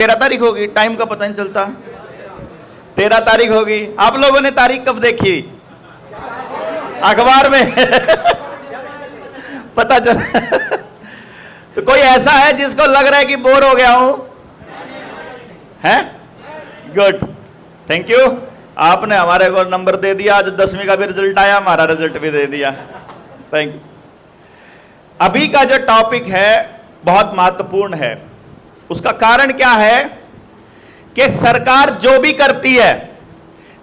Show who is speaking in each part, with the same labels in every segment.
Speaker 1: 13 तारीख होगी, टाइम का पता नहीं चलता। 13 तारीख होगी। आप लोगों ने तारीख कब देखी? अखबार में पता चला। तो कोई ऐसा है जिसको लग रहा है कि बोर हो गया हूं? है? Good, thank you. आपने हमारे को नंबर दे दिया। आज 10वीं का भी रिजल्ट आया, हमारा रिजल्ट भी दे दिया। Thank you. अभी का जो टॉपिक है बहुत महत्वपूर्ण है। उसका कारण क्या है कि सरकार जो भी करती है,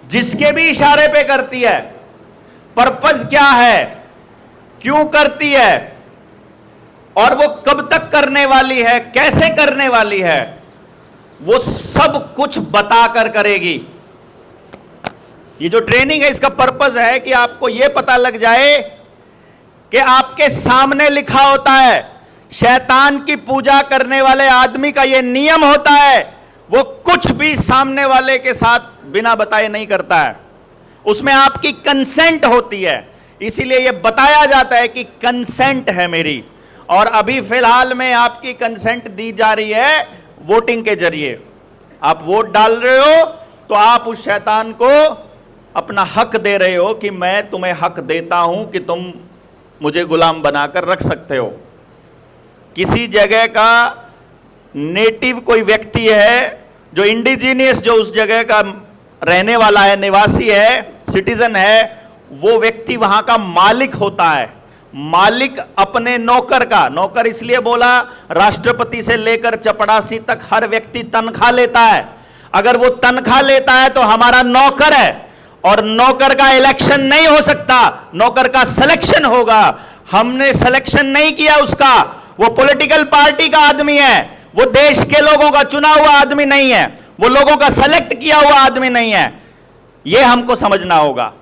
Speaker 1: जिसके भी इशारे पे करती है, पर्पस क्या है, क्यों करती है और वो कब तक करने वाली है, कैसे करने वाली है, वो सब कुछ बताकर करेगी। ये जो ट्रेनिंग है इसका पर्पस है कि आपको यह पता लग जाए कि आपके सामने लिखा होता है, शैतान की पूजा करने वाले आदमी का यह नियम होता है, वो कुछ भी सामने वाले के साथ बिना बताए नहीं करता है। उसमें आपकी कंसेंट होती है, इसीलिए यह बताया जाता है कि कंसेंट है मेरी। और अभी फिलहाल में आपकी कंसेंट दी जा रही है वोटिंग के जरिए। आप वोट डाल रहे हो तो आप उस शैतान को अपना हक दे रहे हो कि मैं तुम्हें हक देता हूं कि तुम मुझे गुलाम बनाकर रख सकते हो। किसी जगह का नेटिव कोई व्यक्ति है जो इंडिजीनियस, जो उस जगह का रहने वाला है, निवासी है, सिटीजन है, वो व्यक्ति वहां का मालिक होता है। मालिक अपने नौकर का, नौकर इसलिए बोला, राष्ट्रपति से लेकर चपड़ासी तक हर व्यक्ति तनख्वाह लेता है। अगर वो तनख्वाह लेता है तो हमारा नौकर है, और नौकर का इलेक्शन नहीं हो सकता, नौकर का सिलेक्शन होगा। हमने सिलेक्शन नहीं किया उसका, वो पॉलिटिकल पार्टी का आदमी है, वो देश के लोगों का चुना हुआ आदमी नहीं है, वो लोगों का सेलेक्ट किया हुआ आदमी नहीं है। यह हमको समझना होगा।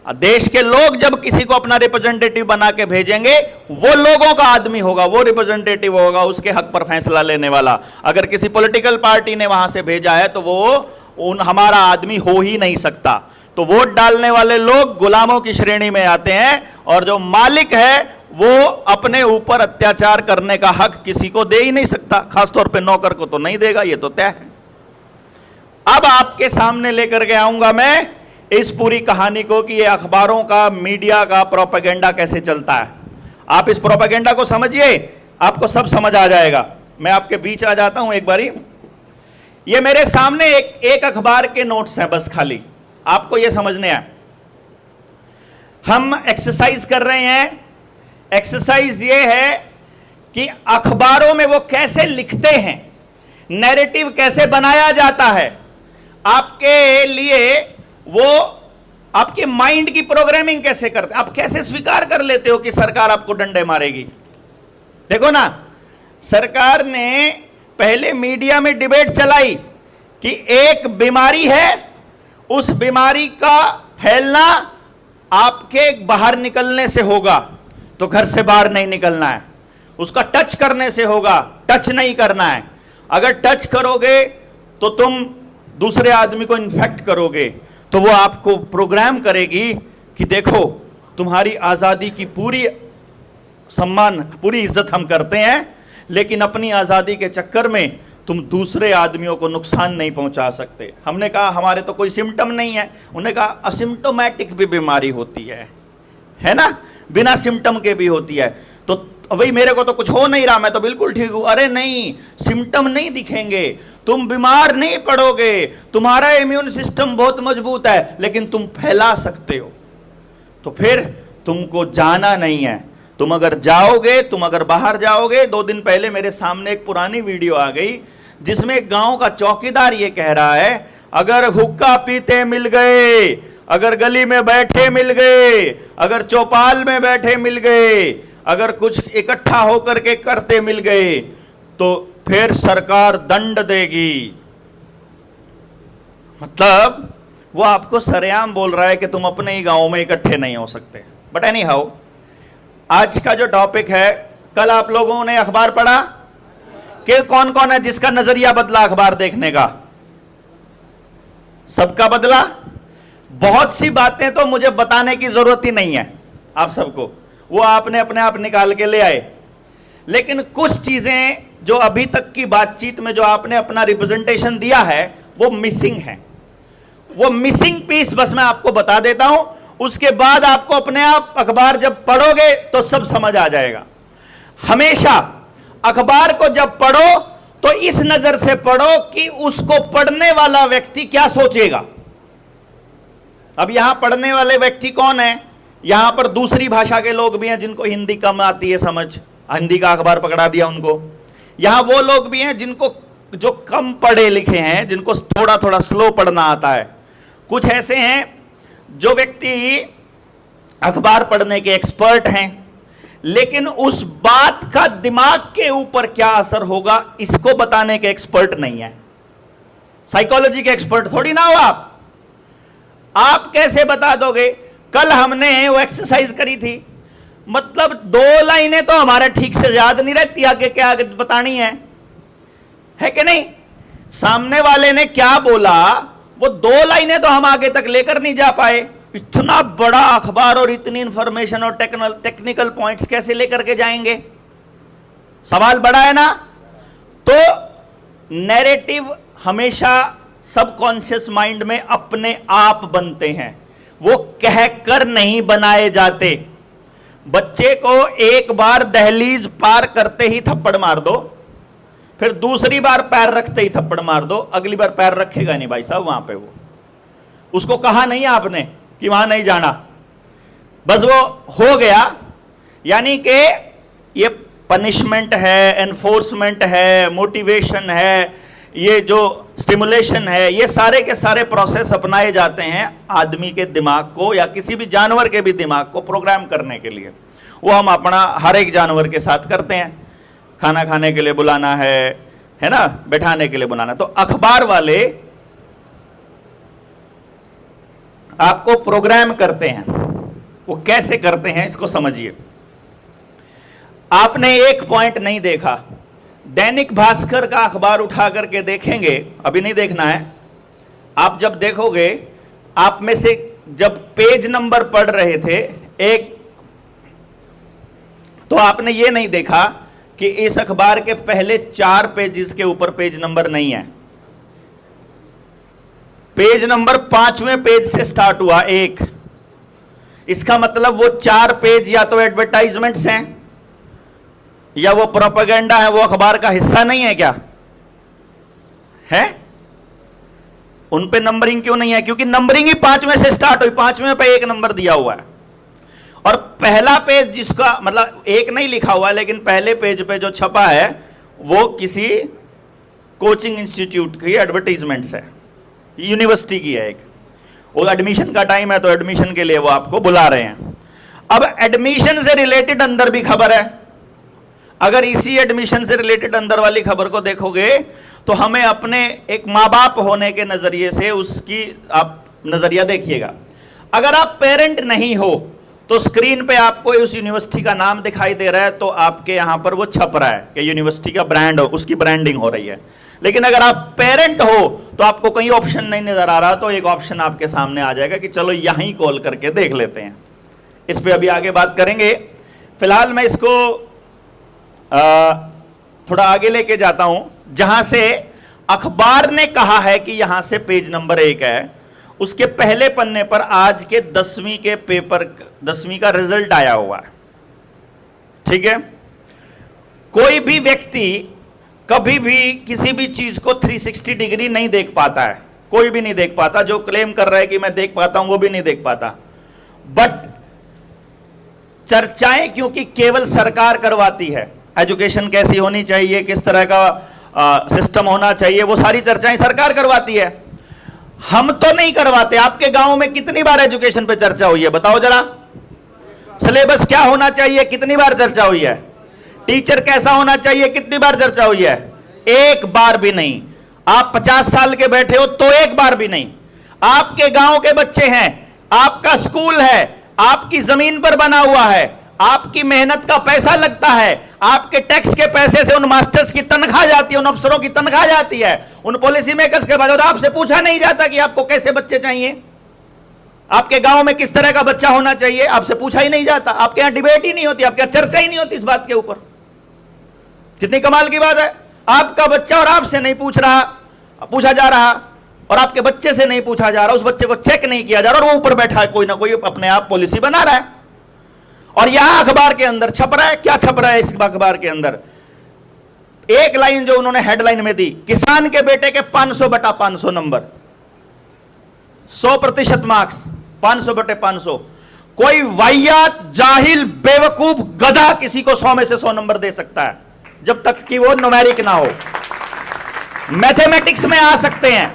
Speaker 1: देश के लोग जब किसी को अपना रिप्रेजेंटेटिव बना के भेजेंगे, वो लोगों का आदमी होगा, वो रिप्रेजेंटेटिव होगा, उसके हक पर फैसला लेने वाला। अगर किसी पॉलिटिकल पार्टी ने वहां से भेजा है तो वो हमारा आदमी हो ही नहीं सकता। तो वोट डालने वाले लोग गुलामों की श्रेणी में आते हैं, और जो मालिक है वो अपने ऊपर अत्याचार करने का हक किसी को दे ही नहीं सकता, खासतौर पे नौकर को तो नहीं देगा, ये तो तय है। अब आपके सामने लेकर के आऊंगा मैं इस पूरी कहानी को कि ये अखबारों का, मीडिया का प्रोपेगेंडा कैसे चलता है। आप इस प्रोपेगेंडा को समझिए, आपको सब समझ आ जाएगा। मैं आपके बीच आ जाता हूं एक बारी। ये मेरे सामने एक अखबार के नोट्स हैं, बस खाली आपको ये समझने हैं। हम एक्सरसाइज कर रहे हैं। एक्सरसाइज ये है कि अखबारों में वो कैसे लिखते हैं, नैरेटिव कैसे बनाया जाता है, आपके लिए वो आपके माइंड की प्रोग्रामिंग कैसे करते, आप कैसे स्वीकार कर लेते हो कि सरकार आपको डंडे मारेगी। देखो ना, सरकार ने पहले मीडिया में डिबेट चलाई कि एक बीमारी है, उस बीमारी का फैलना आपके बाहर निकलने से होगा, तो घर से बाहर नहीं निकलना है। उसका टच करने से होगा, टच नहीं करना है। अगर टच करोगे तो तुम दूसरे आदमी को इन्फेक्ट करोगे, तो वो आपको प्रोग्राम करेगी कि देखो तुम्हारी आज़ादी की पूरी सम्मान, पूरी इज्जत हम करते हैं, लेकिन अपनी आज़ादी के चक्कर में तुम दूसरे आदमियों को नुकसान नहीं पहुंचा सकते। हमने कहा हमारे तो कोई सिम्टम नहीं है। उन्होंने कहा असिम्टोमेटिक भी बीमारी होती है ना, बिना सिम्टम के भी होती है। तो भाई मेरे को तो कुछ हो नहीं रहा, मैं तो बिल्कुल ठीक हूं। अरे नहीं, सिम्टम नहीं दिखेंगे, तुम बीमार नहीं पड़ोगे, तुम्हारा इम्यून सिस्टम बहुत मजबूत है, लेकिन तुम फैला सकते हो। तो फिर तुमको जाना नहीं है। तुम अगर जाओगे, तुम अगर बाहर जाओगे। 2 दिन पहले मेरे सामने एक पुरानी वीडियो आ गई जिसमें एक गांव का चौकीदार ये कह रहा है, अगर हुक्का पीते मिल गए, अगर गली में बैठे मिल गए, अगर चौपाल में बैठे मिल गए, अगर कुछ इकट्ठा होकर के करते मिल गए, तो फिर सरकार दंड देगी। मतलब वो आपको सरेआम बोल रहा है कि तुम अपने ही गांव में इकट्ठे नहीं हो सकते। बट एनी हाउ, आज का जो टॉपिक है, कल आप लोगों ने अखबार पढ़ा कि कौन कौन है जिसका नजरिया बदला अखबार देखने का? सबका बदला। बहुत सी बातें तो मुझे बताने की जरूरत ही नहीं है आप सबको, वो आपने अपने आप निकाल के ले आए। लेकिन कुछ चीजें जो अभी तक की बातचीत में जो आपने अपना रिप्रेजेंटेशन दिया है वो मिसिंग है। वो मिसिंग पीस बस मैं आपको बता देता हूं, उसके बाद आपको अपने आप अखबार जब पढ़ोगे तो सब समझ आ जाएगा। हमेशा अखबार को जब पढ़ो तो इस नजर से पढ़ो कि उसको पढ़ने वाला व्यक्ति क्या सोचेगा। अब यहां पढ़ने वाले व्यक्ति कौन है? यहां पर दूसरी भाषा के लोग भी हैं जिनको हिंदी कम आती है समझ, हिंदी का अखबार पकड़ा दिया उनको। यहां वो लोग भी हैं जिनको जो कम पढ़े लिखे हैं, जिनको थोड़ा थोड़ा स्लो पढ़ना आता है। कुछ ऐसे हैं जो व्यक्ति अखबार पढ़ने के एक्सपर्ट हैं, लेकिन उस बात का दिमाग के ऊपर क्या असर होगा इसको बताने के एक्सपर्ट नहीं है। साइकोलॉजी के एक्सपर्ट थोड़ी ना हो आप कैसे बता दोगे? कल हमने वो एक्सरसाइज करी थी, मतलब 2 लाइनें तो हमारे ठीक से याद नहीं रहती, आगे क्या आगे बतानी है कि नहीं? सामने वाले ने क्या बोला वो 2 लाइनें तो हम आगे तक लेकर नहीं जा पाए। इतना बड़ा अखबार और इतनी इंफॉर्मेशन और टेक्निकल पॉइंट्स कैसे लेकर के जाएंगे? सवाल बड़ा है ना। तो नैरेटिव हमेशा सबकॉन्शियस माइंड में अपने आप बनते हैं, वो कहकर नहीं बनाए जाते। बच्चे को एक बार दहलीज पार करते ही थप्पड़ मार दो, फिर दूसरी बार पैर रखते ही थप्पड़ मार दो, अगली बार पैर रखेगा नहीं भाई साहब वहां पे। वो उसको कहा नहीं आपने कि वहां नहीं जाना, बस वो हो गया। यानी कि ये पनिशमेंट है, एनफोर्समेंट है, मोटिवेशन है, ये जो स्टिमुलेशन है, ये सारे के सारे प्रोसेस अपनाए जाते हैं आदमी के दिमाग को या किसी भी जानवर के भी दिमाग को प्रोग्राम करने के लिए। वो हम अपना हर एक जानवर के साथ करते हैं। खाना खाने के लिए बुलाना है ना, बैठाने के लिए बुलाना। तो अखबार वाले आपको प्रोग्राम करते हैं। वो कैसे करते हैं इसको समझिए। आपने एक पॉइंट नहीं देखा, दैनिक भास्कर का अखबार उठा करके देखेंगे, अभी नहीं देखना है। आप जब देखोगे, आप में से जब पेज नंबर पढ़ रहे थे एक, तो आपने ये नहीं देखा कि इस अखबार के पहले 4 पेजेस के ऊपर पेज नंबर नहीं है। पेज नंबर 5वें पेज से स्टार्ट हुआ एक। इसका मतलब वो 4 पेज या तो एडवर्टाइजमेंट्स हैं या वो प्रोपेगेंडा है, वो अखबार का हिस्सा नहीं है क्या? है? उन पे नंबरिंग क्यों नहीं है? क्योंकि नंबरिंग ही 5वें से स्टार्ट हुई, 5वें पे 1 नंबर दिया हुआ है। और पहला पेज जिसका मतलब 1 नहीं लिखा हुआ है, लेकिन पहले पेज पे जो छपा है वो किसी कोचिंग इंस्टीट्यूट की एडवर्टाइजमेंट्स है, यूनिवर्सिटी की है एक। वो एडमिशन का टाइम है तो एडमिशन के लिए वो आपको बुला रहे हैं। अब एडमिशन से रिलेटेड अंदर भी खबर है। अगर इसी एडमिशन से रिलेटेड अंदर वाली खबर को देखोगे तो हमें अपने एक माँ बाप होने के नजरिए से उसकी आप नजरिया देखिएगा। अगर आप पेरेंट नहीं हो तो स्क्रीन पे आपको उस यूनिवर्सिटी का नाम दिखाई दे रहा है, तो आपके यहां पर वो छप रहा है कि यूनिवर्सिटी का ब्रांड हो, उसकी ब्रांडिंग हो रही है। लेकिन अगर आप पेरेंट हो तो आपको कहीं ऑप्शन नहीं नजर आ रहा, तो एक ऑप्शन आपके सामने आ जाएगा कि चलो यहीं कॉल करके देख लेते हैं। इस पे अभी आगे बात करेंगे। फिलहाल मैं इसको थोड़ा आगे लेके जाता हूं, जहां से अखबार ने कहा है कि यहां से पेज नंबर 1 है। उसके पहले पन्ने पर आज के 10वीं के पेपर, 10वीं का रिजल्ट आया हुआ है। ठीक है? कोई भी व्यक्ति कभी भी किसी भी चीज को 360 डिग्री नहीं देख पाता है, कोई भी नहीं देख पाता। जो क्लेम कर रहा है कि मैं देख पाता हूं वो भी नहीं देख पाता। बट चर्चाएं क्योंकि केवल सरकार करवाती है, एजुकेशन कैसी होनी चाहिए, किस तरह का सिस्टम होना चाहिए, वो सारी चर्चाएं सरकार करवाती है, हम तो नहीं करवाते। आपके गांव में कितनी बार एजुकेशन पे चर्चा हुई है बताओ जरा? सिलेबस क्या होना चाहिए कितनी बार चर्चा हुई है? टीचर कैसा होना चाहिए कितनी बार चर्चा हुई है? एक बार भी नहीं। आप 50 साल के बैठे हो तो एक बार भी नहीं। आपके गांव के बच्चे हैं, आपका स्कूल है, आपकी जमीन पर बना हुआ है, आपकी मेहनत का पैसा लगता है, आपके टैक्स के पैसे से उन मास्टर्स की तनख्वाह जाती है, उन अफसरों की तनख्वाह जाती है, उन पॉलिसी मेकर्स के बाद आपसे पूछा नहीं जाता कि आपको कैसे बच्चे चाहिए, आपके गांव में किस तरह का बच्चा होना चाहिए, आपसे पूछा ही नहीं जाता। आपके यहां डिबेट ही नहीं होती, आपके यहां चर्चा ही नहीं होती इस बात के ऊपर। कितनी कमाल की बात है। आपका बच्चा और आपसे नहीं पूछा जा रहा, और आपके बच्चे से नहीं पूछा जा रहा, उस बच्चे को चेक नहीं किया जा रहा, और वो ऊपर बैठा है कोई ना कोई अपने आप पॉलिसी बना रहा है। और यहां अखबार के अंदर छप रहा है, क्या छप रहा है इस अखबार के अंदर? एक लाइन जो उन्होंने हेडलाइन में दी, किसान के बेटे के 500/500 नंबर, 100% मार्क्स, 500/500। कोई वाहियात, जाहिल, बेवकूफ, गधा किसी को 100 में से 100 नंबर दे सकता है, जब तक कि वो न्यूमेरिक ना हो। मैथमेटिक्स में आ सकते हैं,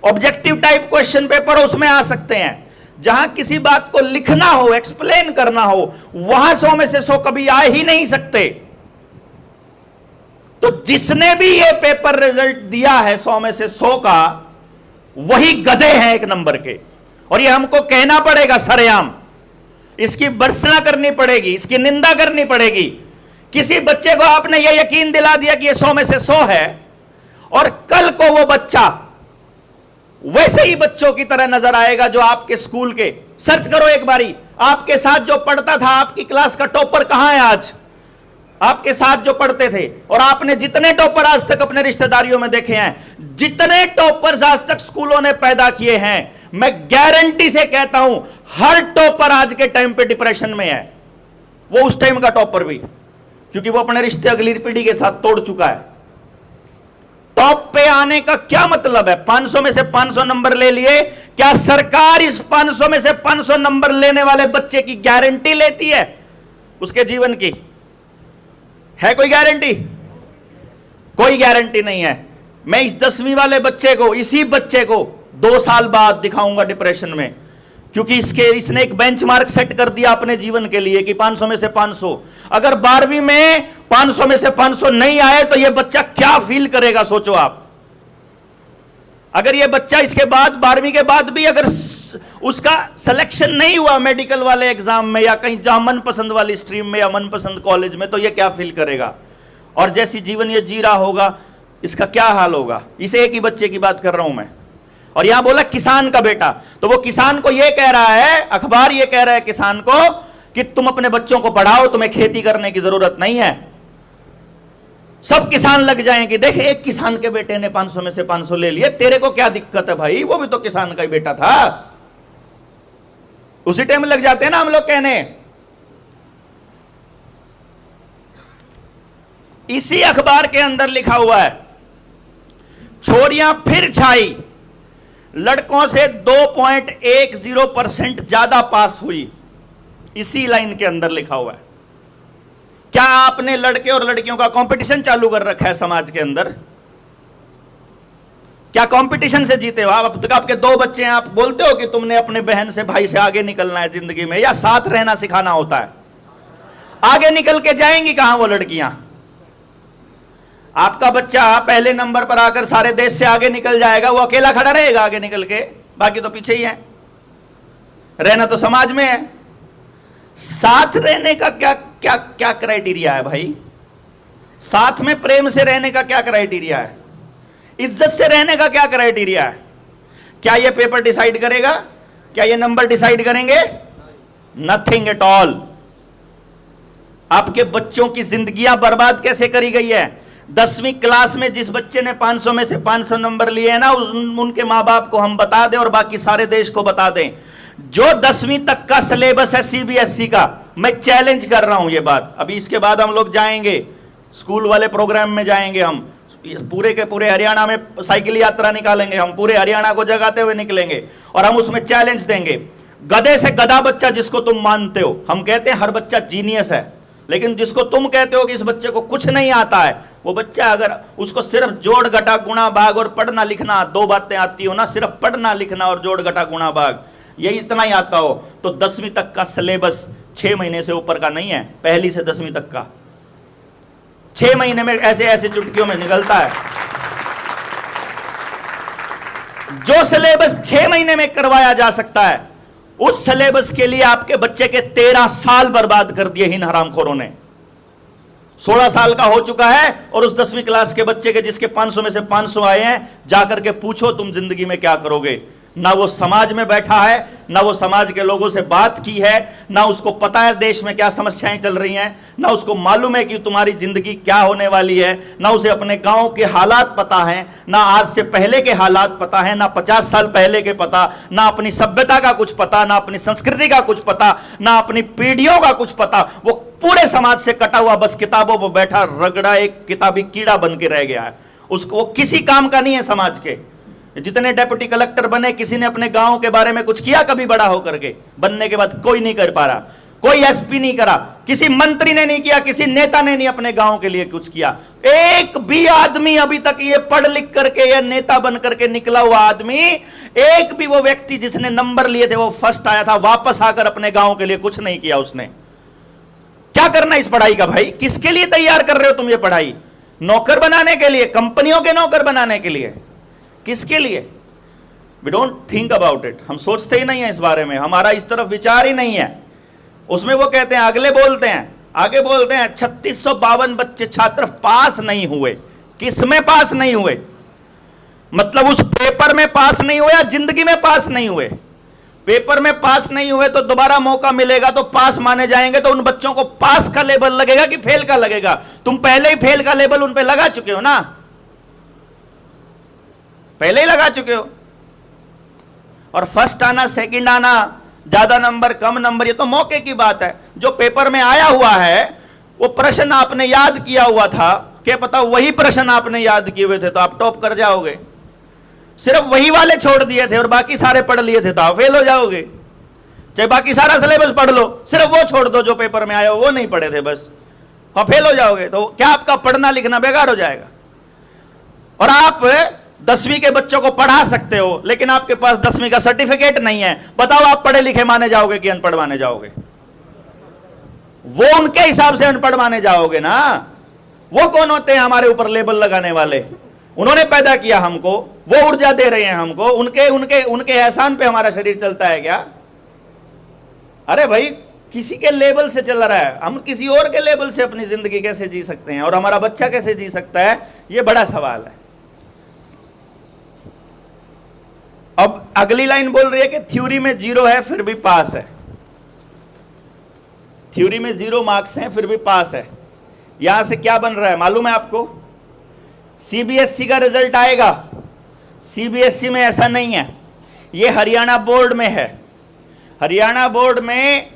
Speaker 1: ऑब्जेक्टिव टाइप क्वेश्चन पेपर उसमें आ सकते हैं, जहां किसी बात को लिखना हो, एक्सप्लेन करना हो, वहां 100 में से 100 कभी आ ही नहीं सकते। तो जिसने भी ये पेपर रिजल्ट दिया है 100 में से 100 का, वही गधे हैं एक नंबर के। और ये हमको कहना पड़ेगा सरेआम, इसकी भर्त्सना करनी पड़ेगी, इसकी निंदा करनी पड़ेगी। किसी बच्चे को आपने ये यकीन दिला दिया कि ये 100 में से 100 है, और कल को वो बच्चा वैसे ही बच्चों की तरह नजर आएगा जो आपके स्कूल के, सर्च करो एक बारी, आपके साथ जो पढ़ता था, आपकी क्लास का टॉपर कहां है आज, आपके साथ जो पढ़ते थे। और आपने जितने टॉपर आज तक अपने रिश्तेदारियों में देखे हैं, जितने टॉपर्स आज तक स्कूलों ने पैदा किए हैं, मैं गारंटी से कहता हूं हर टॉपर आज के टाइम पे डिप्रेशन में है, वो उस टाइम का टॉपर भी, क्योंकि वो अपने रिश्ते अगली पीढ़ी के साथ तोड़ चुका है। टॉप पे आने का क्या मतलब है? 500 में से 500 नंबर ले लिए, क्या सरकार इस 500 में से 500 नंबर लेने वाले बच्चे की गारंटी लेती है उसके जीवन की? है कोई गारंटी? कोई गारंटी नहीं है। मैं इस 10वीं वाले बच्चे को, इसी बच्चे को 2 साल बाद दिखाऊंगा डिप्रेशन में, क्योंकि इसने एक बेंचमार्क सेट कर दिया अपने जीवन के लिए कि 500 में से 500। अगर 12वीं में 500 में से 500 नहीं आए तो यह बच्चा क्या फील करेगा, सोचो आप। अगर यह बच्चा इसके बाद 12वीं के बाद भी अगर उसका सिलेक्शन नहीं हुआ मेडिकल वाले एग्जाम में, या कहीं जहां मनपसंद वाली स्ट्रीम में या मनपसंद कॉलेज में, तो यह क्या फील करेगा, और जैसी जीवन यह जी रहा होगा, इसका क्या हाल होगा। इसे एक ही बच्चे की बात कर रहा हूं मैं। और यहां बोला किसान का बेटा, तो वो किसान को यह कह रहा है, अखबार यह कह रहा है किसान को कि तुम अपने बच्चों को पढ़ाओ, तुम्हें खेती करने की जरूरत नहीं है। सब किसान लग जाएंगे, देख एक किसान के बेटे ने 500 में से 500 ले लिए, तेरे को क्या दिक्कत है भाई, वो भी तो किसान का ही बेटा था। उसी टाइम लग जाते हैं ना हम लोग कहने। इसी अखबार के अंदर लिखा हुआ है, छोरियां फिर छाई, लड़कों से 2.10% ज्यादा पास हुई। इसी लाइन के अंदर लिखा हुआ है। क्या आपने लड़के और लड़कियों का कंपटीशन चालू कर रखा है समाज के अंदर? क्या कंपटीशन से जीते हो आप? अब तक आपके 2 बच्चे हैं, आप बोलते हो कि तुमने अपने बहन से, भाई से आगे निकलना है जिंदगी में, या साथ रहना सिखाना होता है? आगे निकल के जाएंगी कहां वो लड़कियां? आपका बच्चा पहले नंबर पर आकर सारे देश से आगे निकल जाएगा, वो अकेला खड़ा रहेगा आगे निकल के, बाकी तो पीछे ही है। रहना तो समाज में है। साथ रहने का क्या क्या क्या क्राइटेरिया है भाई? साथ में प्रेम से रहने का क्या क्राइटेरिया है? इज्जत से रहने का क्या क्राइटेरिया है? क्या यह पेपर डिसाइड करेगा? क्या ये नंबर डिसाइड करेंगे? Nothing at all. आपके बच्चों की जिंदगियां बर्बाद कैसे करी गई है? 10वीं क्लास में जिस बच्चे ने 500 में से 500 नंबर लिए हैं ना, उनके मां बाप को हम बता दें और बाकी सारे देश को बता दें, जो 10वीं तक का सिलेबस है सीबीएसई का, मैं चैलेंज कर रहा हूं ये बात। अभी इसके बाद हम लोग जाएंगे स्कूल वाले प्रोग्राम में, जाएंगे हम पूरे के पूरे हरियाणा में साइकिल यात्रा निकालेंगे, हम पूरे हरियाणा को जगाते हुए निकलेंगे और हम उसमें चैलेंज देंगे। गधे से गधा बच्चा जिसको तुम मानते हो, हम कहते हैं हर बच्चा जीनियस है, लेकिन जिसको तुम कहते हो कि इस बच्चे को कुछ नहीं आता है, वो बच्चा अगर उसको सिर्फ जोड़ घटा गुणा भाग और पढ़ना लिखना 2 बातें आती हो ना, सिर्फ पढ़ना लिखना और जोड़ घटा गुणा भाग, यही इतना ही आता हो, तो 10वीं तक का सिलेबस 6 महीने से ऊपर का नहीं है। पहली से 10वीं तक का 6 महीने में ऐसे ऐसे चुटकियों में निकलता है। जो सिलेबस 6 महीने में करवाया जा सकता है, उस सिलेबस के लिए आपके बच्चे के 13 साल बर्बाद कर दिए इन हरामखोरों ने। 16 साल का हो चुका है और उस 10वीं क्लास के बच्चे के जिसके 500 में से 500 आए हैं, जाकर के पूछो तुम जिंदगी में क्या करोगे। ना वो समाज में बैठा है, ना वो समाज के लोगों से बात की है, ना उसको पता है देश में क्या समस्याएं चल रही हैं, ना उसको मालूम है कि तुम्हारी जिंदगी क्या होने वाली है, ना उसे अपने गांव के हालात पता हैं, ना आज से पहले के हालात पता है, ना 50 साल पहले के पता, ना अपनी सभ्यता का कुछ पता, ना अपनी संस्कृति का कुछ पता, ना अपनी पीढ़ियों का कुछ पता। वो पूरे समाज से कटा हुआ, बस किताबों पर बैठा रगड़ा एक किताबी कीड़ा बन के रह गया है। उसको वो किसी काम का नहीं है। समाज के जितने डेप्यूटी कलेक्टर बने, किसी ने अपने गांव के बारे में कुछ किया कभी? बड़ा होकर के बनने के बाद कोई नहीं कर पा रहा। कोई एसपी नहीं करा, किसी मंत्री ने नहीं किया, किसी नेता ने नहीं अपने गांव के लिए कुछ किया। एक भी आदमी अभी तक ये पढ़ लिख करके या नेता बन करके निकला हुआ आदमी, एक भी वो व्यक्ति जिसने नंबर लिए थे, वो फर्स्ट आया था, वापस आकर अपने गांव के लिए कुछ नहीं किया उसने। क्या करना इस पढ़ाई का भाई? किसके लिए तैयार कर रहे हो तुम ये पढ़ाई? नौकर बनाने के लिए? कंपनियों के नौकर बनाने के लिए? किसके लिए? We don't think about it. हम सोचते ही नहीं है इस बारे में, हमारा इस तरफ विचार ही नहीं है। उसमें वो कहते हैं, आगे बोलते हैं 3652 बच्चे छात्र पास नहीं हुए। किसमें पास नहीं हुए? मतलब उस पेपर में पास नहीं हुए या जिंदगी में पास नहीं हुए? पेपर में पास नहीं हुए तो दोबारा मौका मिलेगा तो पास माने जाएंगे, तो उन बच्चों को पास का लेबल लगेगा कि फेल का लगेगा? तुम पहले ही फेल का लेबल उन पे लगा चुके हो ना, पहले ही लगा चुके हो। और फर्स्ट आना, सेकंड आना, ज्यादा नंबर कम नंबर, ये तो मौके की बात है। जो पेपर में आया हुआ है वो प्रश्न आपने याद किया हुआ था, क्या पता वही प्रश्न आपने याद किए हुए थे तो आप टॉप कर जाओगे। सिर्फ वही वाले छोड़ दिए थे और बाकी सारे पढ़ लिए थे तो आप फेल हो जाओगे। चाहे बाकी सारा सिलेबस पढ़ लो, सिर्फ वो छोड़ दो जो पेपर में आया हो, वो नहीं पढ़े थे बस, आप फेल हो जाओगे। तो क्या आपका पढ़ना लिखना बेकार हो जाएगा? और आप 10वीं के बच्चों को पढ़ा सकते हो लेकिन आपके पास 10वीं का सर्टिफिकेट नहीं है, बताओ आप पढ़े लिखे माने जाओगे कि अनपढ़ माने जाओगे? वो उनके हिसाब से अनपढ़ माने जाओगे ना। वो कौन होते हैं हमारे ऊपर लेबल लगाने वाले? उन्होंने पैदा किया हमको, वो ऊर्जा दे रहे हैं हमको, उनके उनके उनके एहसान पे हमारा शरीर चलता है क्या? अरे भाई, किसी के लेबल से चल रहा है, हम किसी और के लेबल से अपनी जिंदगी कैसे जी सकते हैं और हमारा बच्चा कैसे जी सकता है? ये बड़ा सवाल है। अब अगली लाइन बोल रही है कि थ्योरी में 0 है फिर भी पास है। थ्योरी में 0 मार्क्स हैं फिर भी पास है। यहां से क्या बन रहा है मालूम है आपको? सीबीएसई का रिजल्ट आएगा। सीबीएसई में ऐसा नहीं है, ये हरियाणा बोर्ड में है। हरियाणा बोर्ड में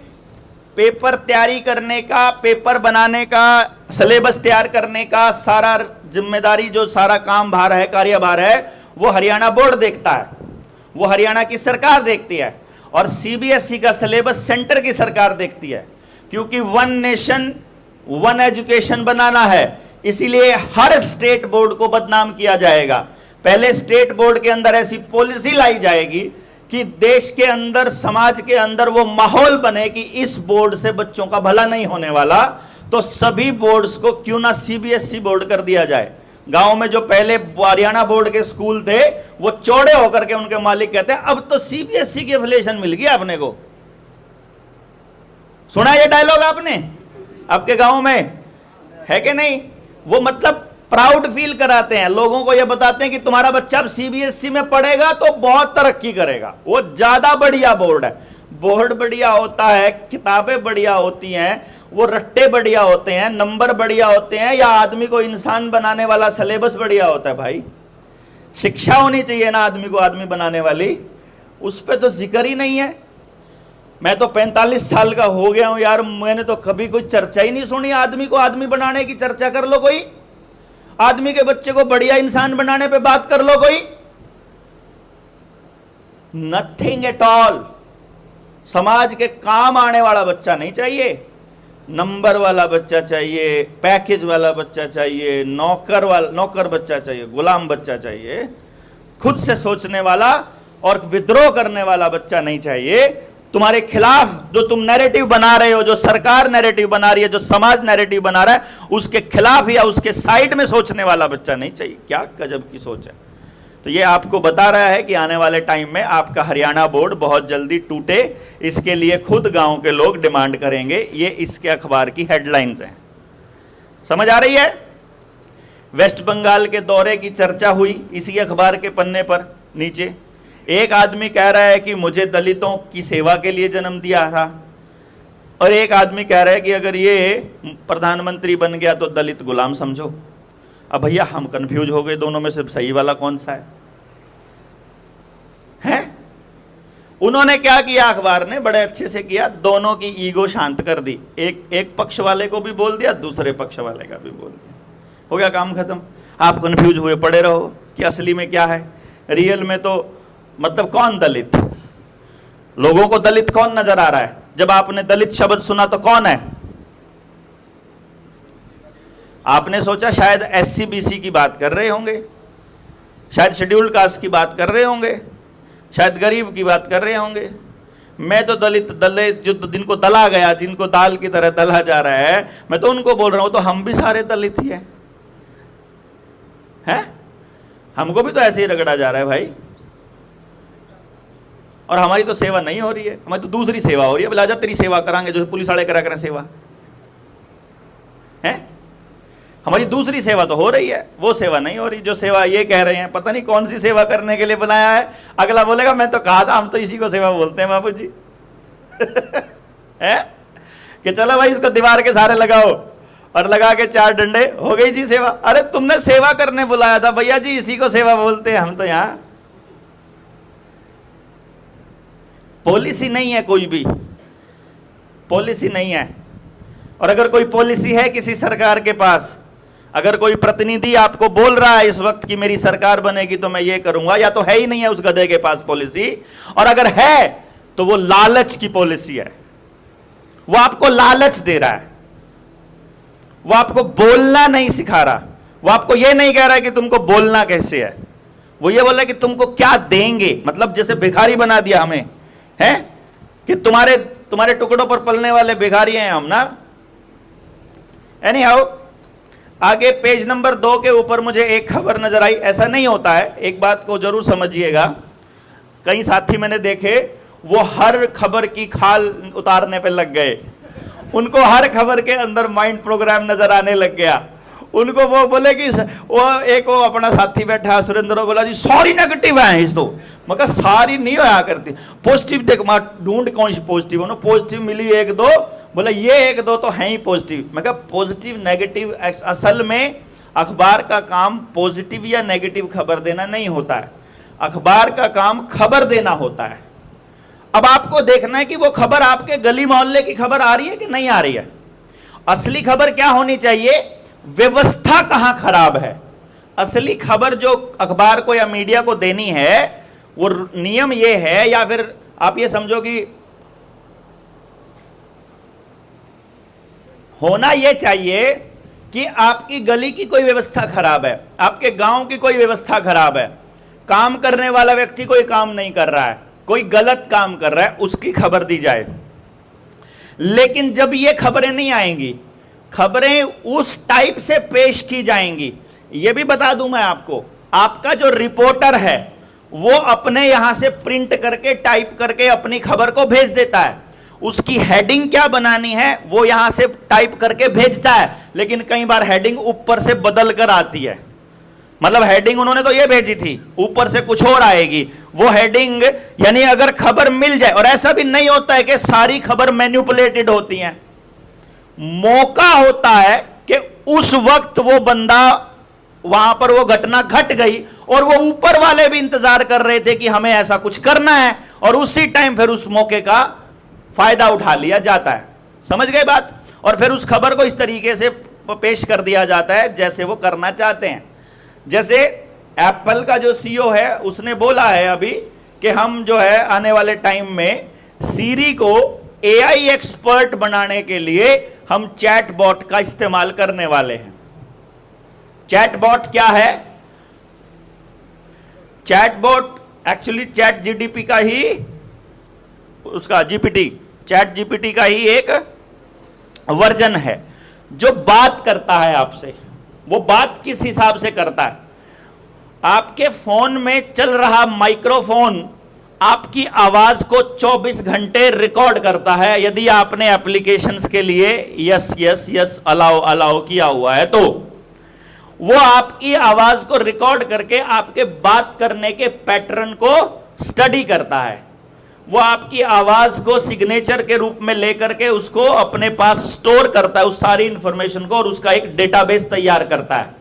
Speaker 1: पेपर तैयारी करने का, पेपर बनाने का, सिलेबस तैयार करने का सारा जिम्मेदारी, जो सारा काम भार है, कार्यभार है, वो हरियाणा बोर्ड देखता है, वो हरियाणा की सरकार देखती है। और सीबीएसई का सिलेबस सेंटर की सरकार देखती है, क्योंकि वन नेशन वन एजुकेशन बनाना है। इसीलिए हर स्टेट बोर्ड को बदनाम किया जाएगा। पहले स्टेट बोर्ड के अंदर ऐसी पॉलिसी लाई जाएगी कि देश के अंदर, समाज के अंदर वो माहौल बने कि इस बोर्ड से बच्चों का भला नहीं होने वाला, तो सभी बोर्ड्स को क्यों ना सीबीएसई बोर्ड कर दिया जाए। गांव में जो पहले हरियाणा बोर्ड के स्कूल थे वो चौड़े होकर के उनके मालिक कहते हैं अब तो सीबीएसई की एफिलिएशन मिल गया अपने को। सुना ये डायलॉग आपने? आपके गांव में है कि नहीं? वो मतलब प्राउड फील कराते हैं, लोगों को ये बताते हैं कि तुम्हारा बच्चा अब सीबीएसई में पढ़ेगा तो बहुत तरक्की करेगा। वो ज्यादा बढ़िया बोर्ड है। बोर्ड बढ़िया होता है, किताबें बढ़िया होती हैं, वो रट्टे बढ़िया होते हैं, नंबर बढ़िया होते हैं, या आदमी को इंसान बनाने वाला सिलेबस बढ़िया होता है? भाई, शिक्षा होनी चाहिए ना आदमी को आदमी बनाने वाली, उस पर तो जिक्र ही नहीं है। मैं तो 45 साल का हो गया हूं यार, मैंने तो कभी कोई चर्चा ही नहीं सुनी आदमी को आदमी बनाने की। चर्चा कर लो कोई, आदमी के बच्चे को बढ़िया इंसान बनाने पे बात कर लो कोई। Nothing at all. समाज के काम आने वाला बच्चा नहीं चाहिए, नंबर वाला बच्चा चाहिए, पैकेज वाला बच्चा चाहिए, नौकर बच्चा चाहिए, गुलाम बच्चा चाहिए, खुद से सोचने वाला और विद्रोह करने वाला बच्चा नहीं चाहिए। तुम्हारे खिलाफ जो तुम नैरेटिव बना रहे हो, जो सरकार नैरेटिव बना रही है, जो समाज नैरेटिव बना रहा है, उसके खिलाफ या उसके साइड में सोचने वाला बच्चा नहीं चाहिए। क्या गजब की सोच है। तो ये आपको बता रहा है कि आने वाले टाइम में आपका हरियाणा बोर्ड बहुत जल्दी टूटे, इसके लिए खुद गांव के लोग डिमांड करेंगे। ये इसके अखबार की हेडलाइंस हैं, समझ आ रही है? वेस्ट बंगाल के दौरे की चर्चा हुई इसी अखबार के पन्ने पर नीचे। एक आदमी कह रहा है कि मुझे दलितों की सेवा के लिए जन्म दिया था, और एक आदमी कह रहा है कि अगर ये प्रधानमंत्री बन गया तो दलित गुलाम समझो। अब भैया हम कंफ्यूज हो गए, दोनों में से सही वाला कौन सा है? उन्होंने क्या किया, अखबार ने बड़े अच्छे से किया, दोनों की ईगो शांत कर दी। एक पक्ष वाले को भी बोल दिया, दूसरे पक्ष वाले का भी बोल दिया, हो गया काम खत्म। आप कंफ्यूज हुए पड़े रहो कि असली में क्या है। रियल में तो मतलब कौन दलित, लोगों को दलित कौन नजर आ रहा है? जब आपने दलित शब्द सुना तो कौन है? आपने सोचा शायद एससी बीसी की बात कर रहे होंगे, शायद शेड्यूल्ड कास्ट की बात कर रहे होंगे, शायद गरीब की बात कर रहे होंगे। मैं तो दलित जो जिनको दला गया, जिनको दाल की तरह दला जा रहा है, मैं तो उनको बोल रहा हूं। तो हम भी सारे दलित ही हैं, हमको भी तो ऐसे ही रगड़ा जा रहा है भाई। और हमारी तो सेवा नहीं हो रही है, हमारी तो दूसरी सेवा हो रही है। बिलाजा तेरी सेवा करांगे जो पुलिस वाले करा करें सेवा है। हमारी दूसरी सेवा तो हो रही है, वो सेवा नहीं हो रही जो सेवा ये कह रहे हैं। पता नहीं कौन सी सेवा करने के लिए बनाया है। अगला बोलेगा मैं तो कहा था, हम तो इसी को सेवा बोलते हैं बाबू जी है कि चलो भाई इसको दीवार के सहारे लगाओ, और लगा के 4 डंडे, हो गई जी सेवा। अरे तुमने सेवा करने बुलाया था भैया जी, इसी को सेवा बोलते हैं हम तो। यहां पॉलिसी नहीं है, कोई भी पॉलिसी नहीं है। और अगर कोई पॉलिसी है किसी सरकार के पास, अगर कोई प्रतिनिधि आपको बोल रहा है इस वक्त कि मेरी सरकार बनेगी तो मैं ये करूंगा, या तो है ही नहीं है उस गधे के पास पॉलिसी, और अगर है तो वो लालच की पॉलिसी है। वो आपको लालच दे रहा है, वो आपको बोलना नहीं सिखा रहा, वो आपको ये नहीं कह रहा है कि तुमको बोलना कैसे है, वो ये बोल रहा है कि तुमको क्या देंगे। मतलब जैसे भिखारी बना दिया हमें, है कि तुम्हारे टुकड़ों पर पलने वाले भिखारी हैं हम ना। एनी हाउ, आगे पेज नंबर 2 के ऊपर मुझे एक खबर नजर आई। ऐसा नहीं होता है, एक बात को जरूर समझिएगा। कई साथी मैंने देखे, वो हर खबर की खाल उतारने पे लग गए, उनको हर खबर के अंदर माइंड प्रोग्राम नजर आने लग गया। उनको वो बोले कि वो अपना साथी बैठा सुरेंद्र, बोला जी सारी नेगेटिव है इस तो। मगर सारी नहीं होया करती, पॉजिटिव देख मैं ढूंढ कौन सी पॉजिटिव हो ना। पॉजिटिव मिली 1-2, बोला ये 1-2 तो है ही पॉजिटिव। मैं कहा पॉजिटिव नेगेटिव, असल में अखबार का काम पॉजिटिव या नेगेटिव खबर देना नहीं होता है, अखबार का काम खबर देना होता है। अब आपको देखना है कि वो खबर आपके गली मोहल्ले की खबर आ रही है कि नहीं आ रही है। असली खबर क्या होनी चाहिए, व्यवस्था कहां खराब है। असली खबर जो अखबार को या मीडिया को देनी है, वो नियम ये है, या फिर आप ये समझो कि होना ये चाहिए कि आपकी गली की कोई व्यवस्था खराब है, आपके गांव की कोई व्यवस्था खराब है, काम करने वाला व्यक्ति कोई काम नहीं कर रहा है, कोई गलत काम कर रहा है, उसकी खबर दी जाए। लेकिन जब ये खबरें नहीं आएंगी, खबरें उस टाइप से पेश की जाएंगी। ये भी बता दूं मैं आपको, आपका जो रिपोर्टर है वो अपने यहां से प्रिंट करके टाइप करके अपनी खबर को भेज देता है। उसकी हेडिंग क्या बनानी है वो यहां से टाइप करके भेजता है, लेकिन कई बार हेडिंग ऊपर से बदल कर आती है। मतलब हेडिंग उन्होंने तो ये भेजी थी, ऊपर से कुछ और आएगी वो हेडिंग। यानी अगर खबर मिल जाए, और ऐसा भी नहीं होता है कि सारी खबर मैनिपुलेटेड होती हैं, मौका होता है कि उस वक्त वो बंदा वहां पर वो घटना घट गई और वो ऊपर वाले भी इंतजार कर रहे थे कि हमें ऐसा कुछ करना है, और उसी टाइम फिर उस मौके का फायदा उठा लिया जाता है। समझ गए बात? और फिर उस खबर को इस तरीके से पेश कर दिया जाता है जैसे वो करना चाहते हैं। जैसे एप्पल का जो सीईओ है उसने बोला है अभी कि हम जो है आने वाले टाइम में सीरी को एआई एक्सपर्ट बनाने के लिए हम चैटबॉट का इस्तेमाल करने वाले हैं। चैटबॉट क्या है? चैटबॉट एक्चुअली चैट जीडीपी का ही, उसका जीपीटी, चैट जीपीटी का ही एक वर्जन है जो बात करता है आपसे। वो बात किस हिसाब से करता है? आपके फोन में चल रहा माइक्रोफोन आपकी आवाज को 24 घंटे रिकॉर्ड करता है। यदि आपने एप्लीकेशंस के लिए yes yes yes allow allow किया हुआ है तो वो आपकी आवाज को रिकॉर्ड करके आपके बात करने के पैटर्न को स्टडी करता है। वो आपकी आवाज को सिग्नेचर के रूप में लेकर के उसको अपने पास स्टोर करता है, उस सारी इंफॉर्मेशन को, और उसका एक डेटाबेस तैयार करता है।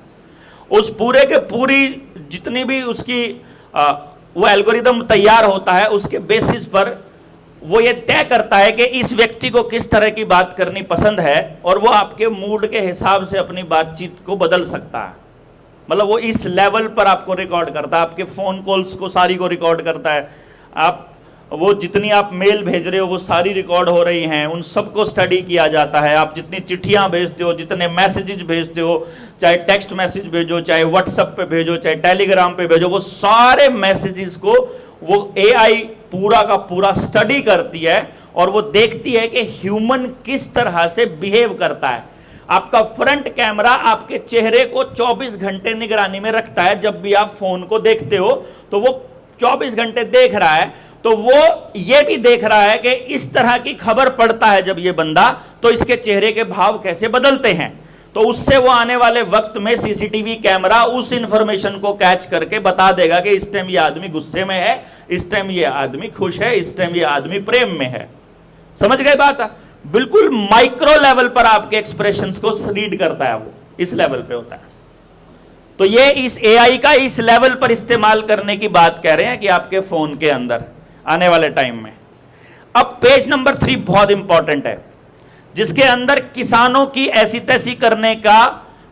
Speaker 1: उस पूरे के पूरी जितनी भी उसकी वो एल्गोरिदम तैयार होता है, उसके बेसिस पर वो ये तय करता है कि इस व्यक्ति को किस तरह की बात करनी पसंद है, और वो आपके मूड के हिसाब से अपनी बातचीत को बदल सकता है। मतलब वो इस लेवल पर आपको रिकॉर्ड करता है, आपके फोन कॉल्स को सारी को रिकॉर्ड करता है। आप वो जितनी आप मेल भेज रहे हो वो सारी रिकॉर्ड हो रही हैं, उन सबको स्टडी किया जाता है। आप जितनी चिट्ठियां भेजते हो, जितने मैसेजेस भेजते हो, चाहे टेक्स्ट मैसेज भेजो, चाहे व्हाट्सएप पे भेजो, चाहे टेलीग्राम पे भेजो, वो सारे मैसेजेस को वो एआई पूरा का पूरा स्टडी करती है, और वो देखती है कि ह्यूमन किस तरह से बिहेव करता है। आपका फ्रंट कैमरा आपके चेहरे को 24 घंटे निगरानी में रखता है। जब भी आप फोन को देखते हो तो वो 24 घंटे देख रहा है, तो वो ये भी देख रहा है कि इस तरह की खबर पढ़ता है जब ये बंदा, तो इसके चेहरे के भाव कैसे बदलते हैं। तो उससे वो आने वाले वक्त में सीसीटीवी कैमरा उस इंफॉर्मेशन को कैच करके बता देगा कि इस टाइम ये आदमी गुस्से में है, इस टाइम ये आदमी खुश है, इस टाइम ये आदमी प्रेम में है। समझ गए बात? बिल्कुल माइक्रो लेवल पर आपके एक्सप्रेशंस को रीड करता है, वो इस लेवल पे होता है। तो ये इस एआई का इस लेवल पर इस्तेमाल करने की बात कह रहे हैं कि आपके फोन के अंदर आने वाले टाइम में। अब पेज नंबर 3 बहुत इंपॉर्टेंट है, जिसके अंदर किसानों की ऐसी तैसी करने का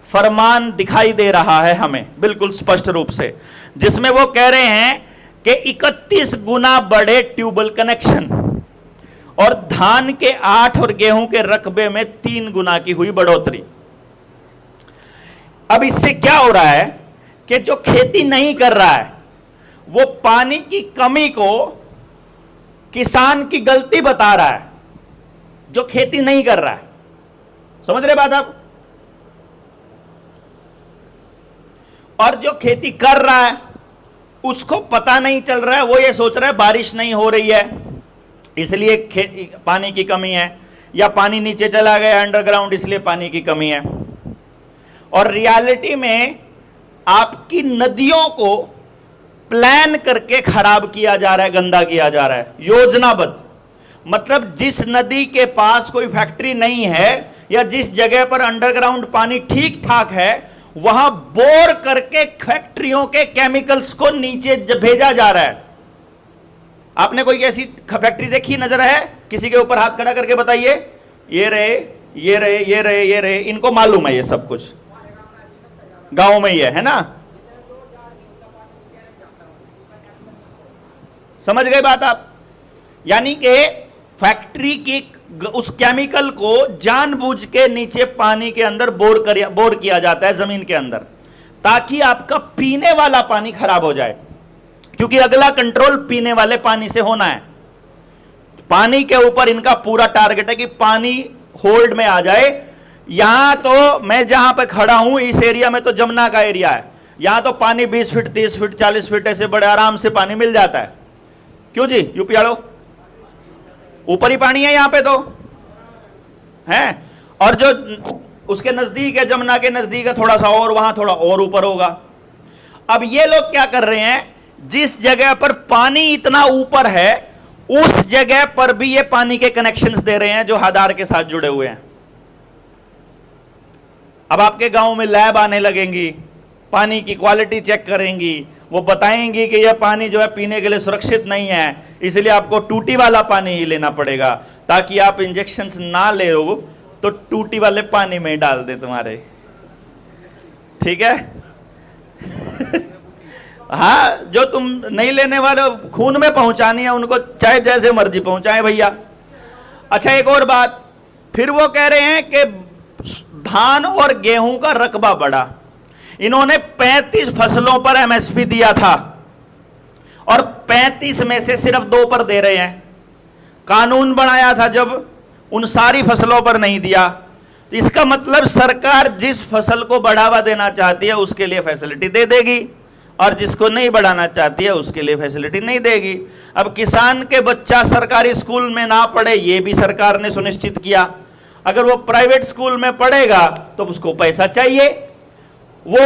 Speaker 1: फरमान दिखाई दे रहा है हमें बिल्कुल स्पष्ट रूप से, जिसमें वो कह रहे हैं कि 31 गुना बढ़े ट्यूबवेल कनेक्शन, और धान के 8 और गेहूं के रकबे में 3 गुना की हुई बढ़ोतरी। अब इससे क्या हो रहा है कि जो खेती नहीं कर रहा है वो पानी की कमी को किसान की गलती बता रहा है, जो खेती नहीं कर रहा है। समझ रहे बात आप? और जो खेती कर रहा है उसको पता नहीं चल रहा है, वो ये सोच रहा है बारिश नहीं हो रही है इसलिए पानी की कमी है, या पानी नीचे चला गया अंडरग्राउंड इसलिए पानी की कमी है। और रियलिटी में आपकी नदियों को प्लान करके खराब किया जा रहा है, गंदा किया जा रहा है, योजनाबद्ध। मतलब जिस नदी के पास कोई फैक्ट्री नहीं है, या जिस जगह पर अंडरग्राउंड पानी ठीक ठाक है, वहां बोर करके फैक्ट्रियों के केमिकल्स को नीचे भेजा जा रहा है। आपने कोई ऐसी फैक्ट्री देखी, नजर है? किसी के ऊपर हाथ खड़ा करके बताइए। ये रहे, ये रहे, ये रहे, ये रहे, इनको मालूम है ये सब कुछ, गांव में ही है ना? समझ गए बात आप? यानी कि फैक्ट्री की उस केमिकल को जानबूझ के नीचे पानी के अंदर बोर किया जाता है जमीन के अंदर, ताकि आपका पीने वाला पानी खराब हो जाए, क्योंकि अगला कंट्रोल पीने वाले पानी से होना है। पानी के ऊपर इनका पूरा टारगेट है कि पानी होल्ड में आ जाए। यहां तो मैं जहां पे खड़ा हूं इस एरिया में तो जमुना का एरिया है, यहां तो पानी 20 फीट 30 फीट 40 फीट ऐसे बड़े आराम से पानी मिल जाता है। क्यों जी? यूपी वालों, ऊपर ही पानी है यहां पे तो है, और जो उसके नजदीक है, जमुना के नजदीक है थोड़ा सा और, वहां थोड़ा और ऊपर होगा। अब ये लोग क्या कर रहे हैं, जिस जगह पर पानी इतना ऊपर है उस जगह पर भी ये पानी के कनेक्शंस दे रहे हैं जो आधार के साथ जुड़े हुए हैं। अब आपके गांव में लैब आने लगेंगी, पानी की क्वालिटी चेक करेंगी, वो बताएंगी कि यह पानी जो है पीने के लिए सुरक्षित नहीं है, इसलिए आपको टूटी वाला पानी ही लेना पड़ेगा, ताकि आप इंजेक्शंस ना ले हो तो टूटी वाले पानी में डाल दे तुम्हारे। ठीक है? हाँ, जो तुम नहीं लेने वाले खून में पहुंचानी है उनको चाहे जैसे मर्जी पहुंचाए भैया। अच्छा, एक और बात फिर वो कह रहे हैं कि धान और गेहूं का रकबा बढ़ा। इन्होंने 35 फसलों पर एमएसपी दिया था और 35 में से सिर्फ 2 पर दे रहे हैं। कानून बनाया था जब, उन सारी फसलों पर नहीं दिया। इसका मतलब सरकार जिस फसल को बढ़ावा देना चाहती है उसके लिए फैसिलिटी दे देगी, और जिसको नहीं बढ़ाना चाहती है उसके लिए फैसिलिटी नहीं देगी। अब किसान के बच्चा सरकारी स्कूल में ना पढ़े ये भी सरकार ने सुनिश्चित किया। अगर वो प्राइवेट स्कूल में पढ़ेगा तो उसको पैसा चाहिए। वो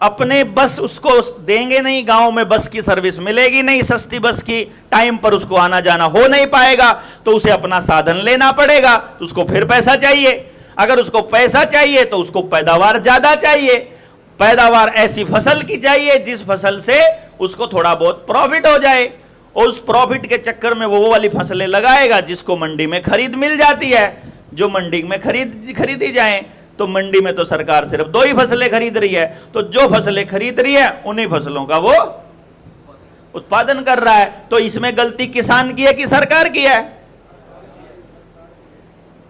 Speaker 1: अपने बस उसको देंगे नहीं, गांव में बस की सर्विस मिलेगी नहीं, सस्ती बस की, टाइम पर उसको आना जाना हो नहीं पाएगा, तो उसे अपना साधन लेना पड़ेगा, तो उसको फिर पैसा चाहिए। अगर उसको पैसा चाहिए तो उसको पैदावार ज्यादा चाहिए, पैदावार ऐसी फसल की चाहिए जिस फसल से उसको थोड़ा बहुत प्रॉफिट हो जाए, और उस प्रॉफिट के चक्कर में वो वाली फसलें लगाएगा जिसको मंडी में खरीद मिल जाती है। जो मंडी में खरीदी जाए, तो मंडी में तो सरकार सिर्फ 2 ही फसलें खरीद रही है, तो जो फसलें खरीद रही है उन्हीं फसलों का वो उत्पादन कर रहा है। तो इसमें गलती किसान की है कि सरकार की है?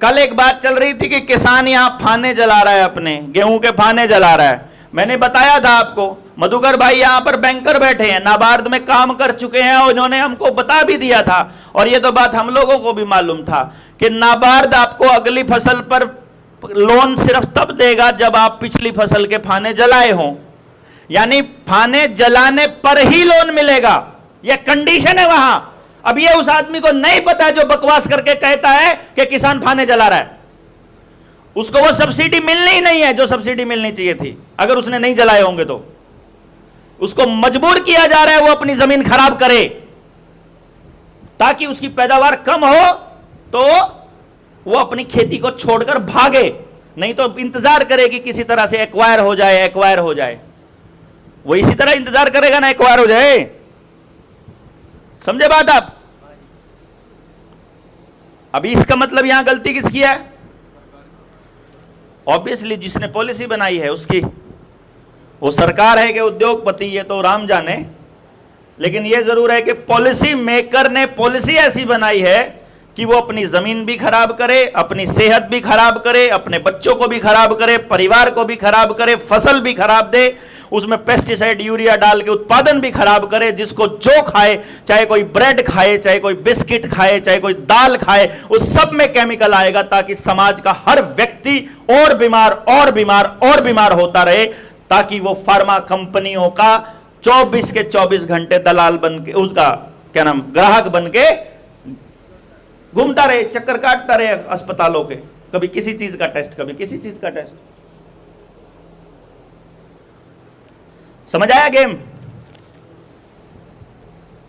Speaker 1: कल एक बात चल रही थी कि किसान यहां फाने जला रहा है, अपने गेहूं के फाने जला रहा है। मैंने बताया था आपको, मधुकर भाई यहां पर बैंकर बैठे हैं, नाबार्ड में काम कर चुके हैं, और इन्होंने हमको बता भी दिया था, और ये तो बात हम लोगों को भी मालूम था कि नाबार्ड आपको अगली फसल पर लोन सिर्फ तब देगा जब आप पिछली फसल के फाने जलाए हों, यानी फाने जलाने पर ही लोन मिलेगा, यह कंडीशन है वहां। अब ये उस आदमी को नहीं पता जो बकवास करके कहता है कि किसान फाने जला रहा है, उसको वो सब्सिडी मिलनी ही नहीं है जो सब्सिडी मिलनी चाहिए थी। अगर उसने नहीं जलाए होंगे तो उसको मजबूर किया जा रहा है वो अपनी जमीन खराब करे ताकि उसकी पैदावार कम हो, तो वो अपनी खेती को छोड़कर भागे, नहीं तो इंतजार करे कि किसी तरह से एक्वायर हो जाए। वो इसी तरह इंतजार करेगा ना एक्वायर हो जाए। समझे बात आप? अभी इसका मतलब यहां गलती किसकी है? ऑब्वियसली जिसने पॉलिसी बनाई है उसकी। वो सरकार है कि उद्योगपति, ये तो राम जाने, लेकिन ये जरूर है कि पॉलिसी मेकर ने पॉलिसी ऐसी बनाई है कि वो अपनी जमीन भी खराब करे, अपनी सेहत भी खराब करे, अपने बच्चों को भी खराब करे, परिवार को भी खराब करे, फसल भी खराब दे, उसमें पेस्टिसाइड यूरिया डाल के उत्पादन भी खराब करे। जिसको जो खाए, चाहे कोई ब्रेड खाए, चाहे कोई बिस्किट खाए, चाहे कोई दाल खाए, उस सब में केमिकल आएगा ताकि समाज का हर व्यक्ति और बीमार होता रहे, ताकि वो फार्मा कंपनियों का 24 के 24 घंटे दलाल बन के, उसका क्या नाम, ग्राहक बन के घूमता रहे, चक्कर काटता रहे अस्पतालों के, कभी किसी चीज का टेस्ट, कभी किसी चीज का टेस्ट। समझ आया गेम?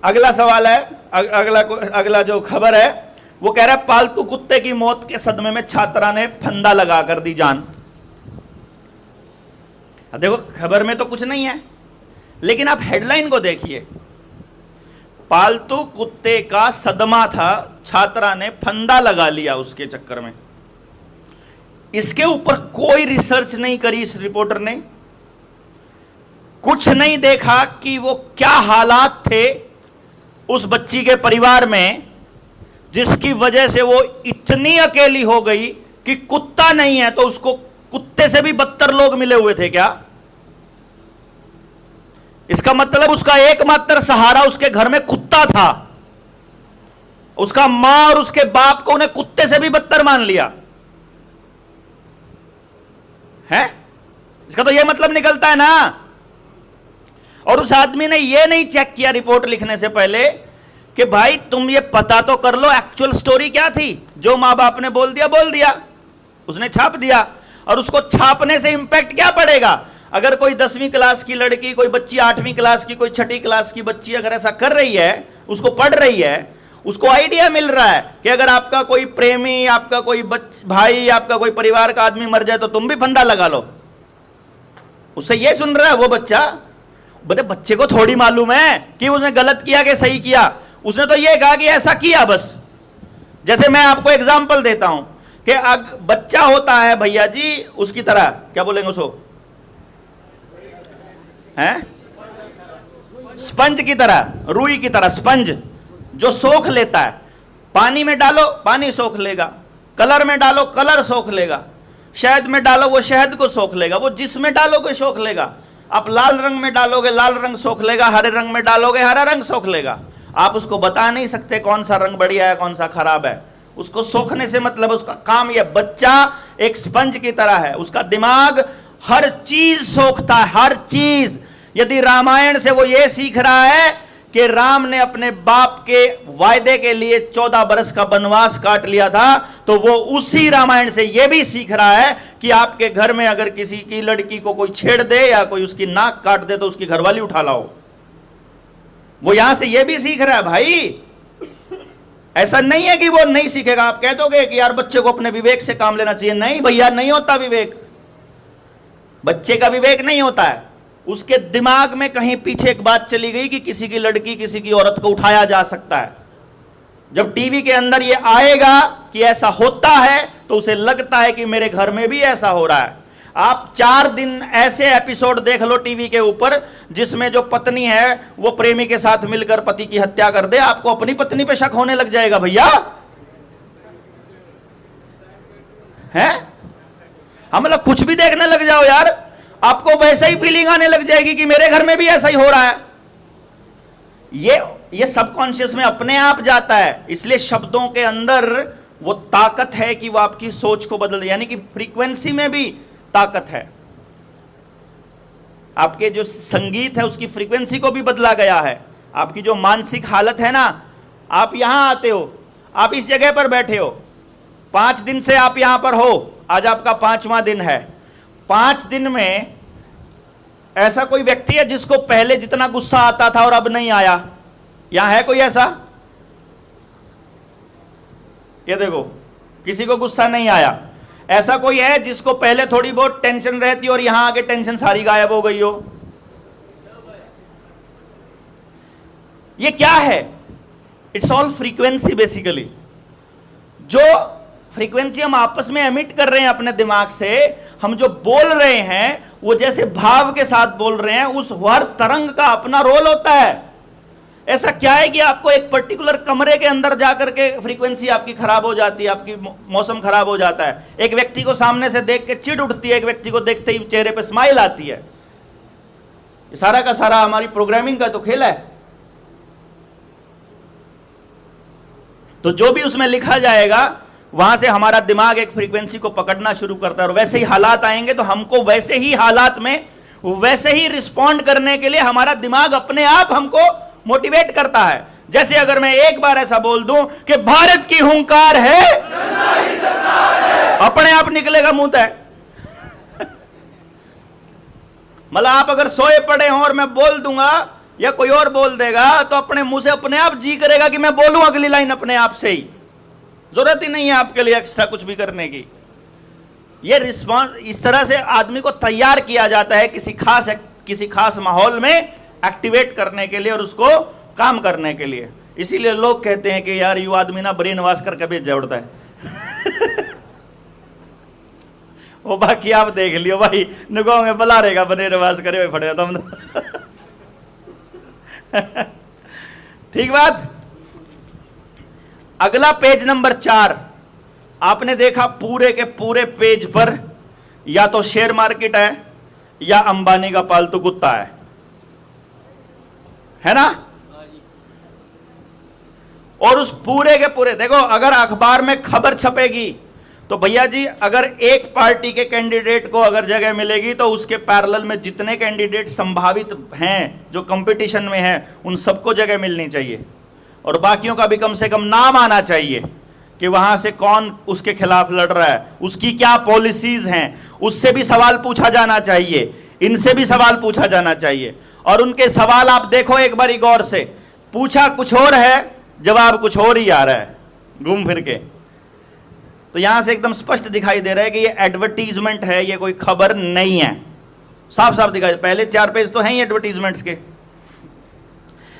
Speaker 1: अगला सवाल है, अगला जो खबर है वो कह रहा है पालतू कुत्ते की मौत के सदमे में छात्रा ने फंदा लगा कर दी जान। देखो खबर में तो कुछ नहीं है, लेकिन आप हेडलाइन को देखिए, पालतू कुत्ते का सदमा था, छात्रा ने फंदा लगा लिया उसके चक्कर में। इसके ऊपर कोई रिसर्च नहीं करी इस रिपोर्टर ने, कुछ नहीं देखा कि वो क्या हालात थे उस बच्ची के परिवार में जिसकी वजह से वो इतनी अकेली हो गई कि कुत्ता नहीं है तो उसको कुत्ते से भी बदतर लोग मिले हुए थे क्या? इसका मतलब उसका एकमात्र सहारा उसके घर में कुत्ता था, उसका मां और उसके बाप को उन्हें कुत्ते से भी बदतर मान लिया है। इसका तो यह मतलब निकलता है ना। और उस आदमी ने यह नहीं चेक किया रिपोर्ट लिखने से पहले कि भाई तुम ये पता तो कर लो एक्चुअल स्टोरी क्या थी। जो मां बाप ने बोल दिया, उसने छाप दिया, और उसको छापने से इंपैक्ट क्या पड़ेगा? अगर कोई 10वीं क्लास की लड़की, कोई बच्ची 8वीं क्लास की, कोई 6ठी क्लास की बच्ची अगर ऐसा कर रही है, उसको पढ़ रही है, उसको आइडिया मिल रहा है कि अगर आपका कोई प्रेमी, आपका कोई भाई, आपका कोई परिवार का आदमी मर जाए तो तुम भी फंदा लगा लो, उससे ये सुन रहा है वो बच्चे को थोड़ी मालूम है कि उसने गलत किया कि सही किया। उसने तो ये कहा कि ऐसा किया बस। जैसे मैं आपको एग्जांपल देता हूं कि बच्चा होता है भैया जी, उसकी तरह क्या बोलेंगे उसको, हैं? स्पंज की तरह, रुई की तरह, स्पंज जो सोख लेता है। पानी में डालो पानी सोख लेगा, कलर में डालो कलर सोख लेगा, शहद में डालो वो शहद को सोख लेगा, वो जिसमें डालोगे सोख लेगा। आप लाल रंग में डालोगे लाल रंग सोख लेगा, हरे रंग में डालोगे हरा रंग सोख लेगा। आप उसको बता नहीं सकते कौन सा रंग बढ़िया है कौन सा खराब है। उसको सोखने से मतलब उसका काम यह, बच्चा एक स्पंज की तरह है, उसका दिमाग हर चीज सोखता है, हर चीज। यदि रामायण से वो ये सीख रहा है कि राम ने अपने बाप के वायदे के लिए 14 बरस का वनवास काट लिया था, तो वो उसी रामायण से ये भी सीख रहा है कि आपके घर में अगर किसी की लड़की को कोई छेड़ दे या कोई उसकी नाक काट दे तो उसकी घरवाली उठा लाओ। वो यहां से ये भी सीख रहा है भाई। ऐसा नहीं है कि वो नहीं सीखेगा। आप कह दोगे कि यार बच्चे को अपने विवेक से काम लेना चाहिए। नहीं भैया, नहीं होता विवेक। बच्चे का विवेक नहीं होता है। उसके दिमाग में कहीं पीछे एक बात चली गई कि किसी की लड़की, किसी की औरत को उठाया जा सकता है। जब टीवी के अंदर ये आएगा कि ऐसा होता है तो उसे लगता है कि मेरे घर में भी ऐसा हो रहा है। आप 4 दिन ऐसे एपिसोड देख लो टीवी के ऊपर जिसमें जो पत्नी है वो प्रेमी के साथ मिलकर पति की हत्या कर दे, आपको अपनी पत्नी पे शक होने लग जाएगा भैया। हैं? हम लोग कुछ भी देखने लग जाओ यार, आपको वैसे ही फीलिंग आने लग जाएगी कि मेरे घर में भी ऐसा ही हो रहा है। ये सबकॉन्शियस में अपने आप जाता है। इसलिए शब्दों के अंदर वो ताकत है कि वो आपकी सोच को बदल, यानी कि फ्रीक्वेंसी में भी ताकत है। आपके जो संगीत है उसकी फ्रीक्वेंसी को भी बदला गया है। आपकी जो मानसिक हालत है ना, आप यहां आते हो, आप इस जगह पर बैठे हो, 5 दिन से आप यहां पर हो, आज आपका 5वां दिन है। 5 दिन में ऐसा कोई व्यक्ति है जिसको पहले जितना गुस्सा आता था और अब नहीं आया? यहां है कोई ऐसा? ये देखो, किसी को गुस्सा नहीं आया। ऐसा कोई है जिसको पहले थोड़ी बहुत टेंशन रहती और यहां आके टेंशन सारी गायब हो गई हो? ये क्या है? It's all frequency basically. जो फ्रीक्वेंसी हम आपस में एमिट कर रहे हैं अपने दिमाग से, हम जो बोल रहे हैं वो जैसे भाव के साथ बोल रहे हैं, उस हर तरंग का अपना रोल होता है। ऐसा क्या है कि आपको एक पर्टिकुलर कमरे के अंदर जाकर के फ्रीक्वेंसी आपकी खराब हो जाती है, आपकी मौसम खराब हो जाता है। एक व्यक्ति को सामने से देख के चिढ़ उठती है, एक व्यक्ति को देखते ही चेहरे पे स्माइल आती है। सारा का सारा हमारी प्रोग्रामिंग का तो खेल है। तो जो भी उसमें लिखा जाएगा वहां से हमारा दिमाग एक फ्रीक्वेंसी को पकड़ना शुरू करता है, और वैसे ही हालात आएंगे तो हमको वैसे ही हालात में वैसे ही रिस्पॉन्ड करने के लिए हमारा दिमाग अपने आप हमको मोटिवेट करता है। जैसे अगर मैं एक बार ऐसा बोल दूं कि भारत की हुंकार है, अपने आप निकलेगा मुंह तय। मतलब आप अगर सोए पड़े हो और मैं बोल दूंगा या कोई और बोल देगा तो अपने मुंह से अपने आप जी करेगा कि मैं बोलूं अगली लाइन अपने आप से ही। जरूरत ही नहीं है आपके लिए एक्स्ट्रा कुछ भी करने की। ये रिस्पॉन्स इस तरह से आदमी को तैयार किया जाता है किसी खास माहौल में एक्टिवेट करने के लिए और उसको काम करने के लिए। इसीलिए लोग कहते हैं कि यार यू आदमी ना ब्रेन वॉश करके भेज जोड़ता है। वो बाकी आप देख लियो भाई, निगाहों में बला रहेगा ब्रेन वॉश करे हुए फटे तुम। ठीक बात। अगला पेज नंबर 4, आपने देखा पूरे के पूरे पेज पर या तो शेयर मार्केट है या अंबानी का पालतू कुत्ता है ना? और उस पूरे के पूरे देखो, अगर अखबार में खबर छपेगी तो भैया जी अगर एक पार्टी के कैंडिडेट को अगर जगह मिलेगी तो उसके पैरेलल में जितने कैंडिडेट संभावित हैं जो कंपटीशन में हैं उन सबको जगह मिलनी चाहिए, और बाकियों का भी कम से कम नाम आना चाहिए कि वहां से कौन उसके खिलाफ लड़ रहा है, उसकी क्या पॉलिसीज हैं, उससे भी सवाल पूछा जाना चाहिए, इनसे भी सवाल पूछा जाना चाहिए। और उनके सवाल आप देखो एक बारी गौर से, पूछा कुछ और है, जवाब कुछ और ही आ रहा है घूम फिर के। तो यहां से एकदम स्पष्ट दिखाई दे रहा है कि ये एडवर्टीजमेंट है, ये कोई खबर नहीं है। साफ साफ दिखाई, पहले 4 पेज तो हैं ही एडवर्टीजमेंट्स के,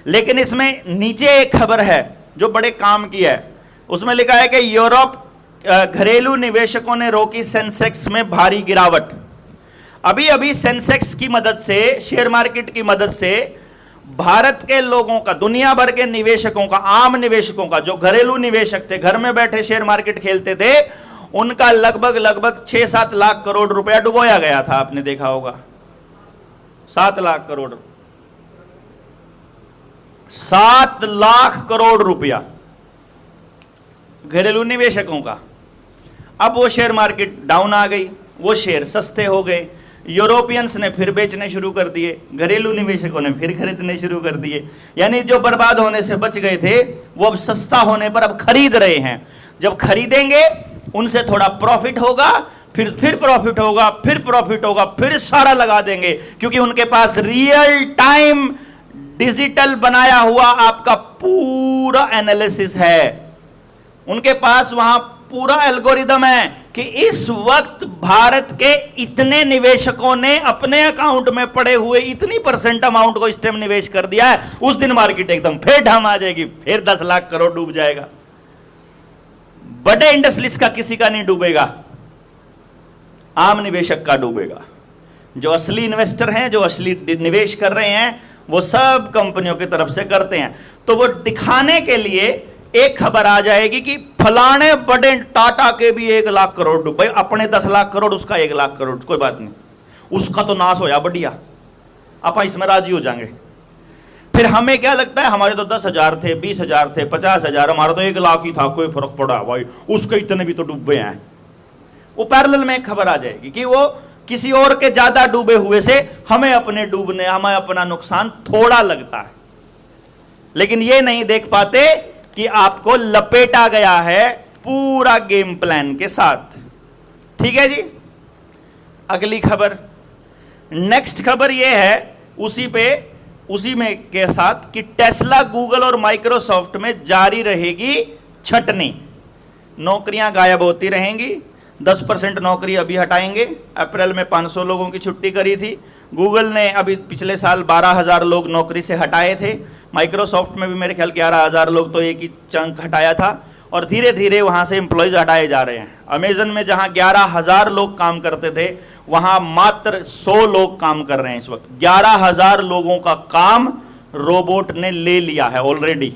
Speaker 1: लेकिन इसमें नीचे एक खबर है जो बड़े काम की है। उसमें लिखा है कि यूरोप घरेलू निवेशकों ने रोकी सेंसेक्स में भारी गिरावट। अभी अभी सेंसेक्स की मदद से, शेयर मार्केट की मदद से भारत के लोगों का, दुनिया भर के निवेशकों का, आम निवेशकों का, जो घरेलू निवेशक थे, घर में बैठे शेयर मार्केट खेलते थे, उनका लगभग 6-7 लाख करोड़ रुपया डुबोया गया था। आपने देखा होगा 7 लाख करोड़, 7 लाख करोड़ रुपया घरेलू निवेशकों का। अब वो शेयर मार्केट डाउन आ गई, वो शेयर सस्ते हो गए, यूरोपियंस ने फिर बेचने शुरू कर दिए, घरेलू निवेशकों ने फिर खरीदने शुरू कर दिए। यानी जो बर्बाद होने से बच गए थे वो अब सस्ता होने पर अब खरीद रहे हैं। जब खरीदेंगे उनसे थोड़ा प्रॉफिट होगा, फिर प्रॉफिट होगा, फिर प्रॉफिट होगा, फिर सारा लगा देंगे, क्योंकि उनके पास रियल टाइम डिजिटल बनाया हुआ आपका पूरा एनालिसिस है। उनके पास वहां पूरा एल्गोरिदम है कि इस वक्त भारत के इतने निवेशकों ने अपने अकाउंट में पड़े हुए इतनी % अमाउंट को इस टाइम निवेश कर दिया है, उस दिन मार्केट एकदम फिर ढम आ जाएगी, फिर 10 लाख करोड़ डूब जाएगा। बड़े इंडस्ट्रीज का किसी का नहीं डूबेगा, आम निवेशक का डूबेगा। जो असली इन्वेस्टर हैं, जो असली निवेश कर रहे हैं, वो सब कंपनियों की तरफ से करते हैं। तो वो दिखाने के लिए एक खबर आ जाएगी कि फलाने बड़े टाटा के भी 1 लाख करोड़ डूब, भाई अपने 10 लाख करोड़, उसका 1 लाख करोड़, कोई बात नहीं, उसका तो नाश होया बढ़िया, आप इसमें राजी हो जाएंगे। फिर हमें क्या लगता है, हमारे तो 10,000 थे, 20,000 थे, 50,000, हमारा तो 1 लाख ही था, कोई फर्क पड़ा भाई, उसके इतने भी तो डूबे हैं। वो पैरेलल में एक खबर आ जाएगी कि वो किसी और के ज्यादा डूबे हुए से हमें अपने डूबने, हमें अपना नुकसान थोड़ा लगता है, लेकिन ये नहीं देख पाते कि आपको लपेटा गया है पूरा गेम प्लान के साथ। ठीक है जी। अगली खबर, नेक्स्ट खबर यह है उसी में के साथ कि टेस्ला, गूगल और माइक्रोसॉफ्ट में जारी रहेगी छटनी, नौकरियां गायब होती रहेंगी। 10% नौकरी अभी हटाएंगे। अप्रैल में 500 लोगों की छुट्टी करी थी। गूगल ने अभी पिछले साल 12,000 लोग नौकरी से हटाए थे। माइक्रोसॉफ्ट में भी मेरे ख्याल 11,000 लोग तो एक ही चंक हटाया था, और धीरे धीरे वहाँ से एम्प्लॉयज़ हटाए जा रहे हैं। अमेजन में जहाँ 11,000 लोग काम करते थे, वहाँ मात्र 100 लोग काम कर रहे हैं इस वक्त। 11,000 लोगों का काम रोबोट ने ले लिया है ऑलरेडी,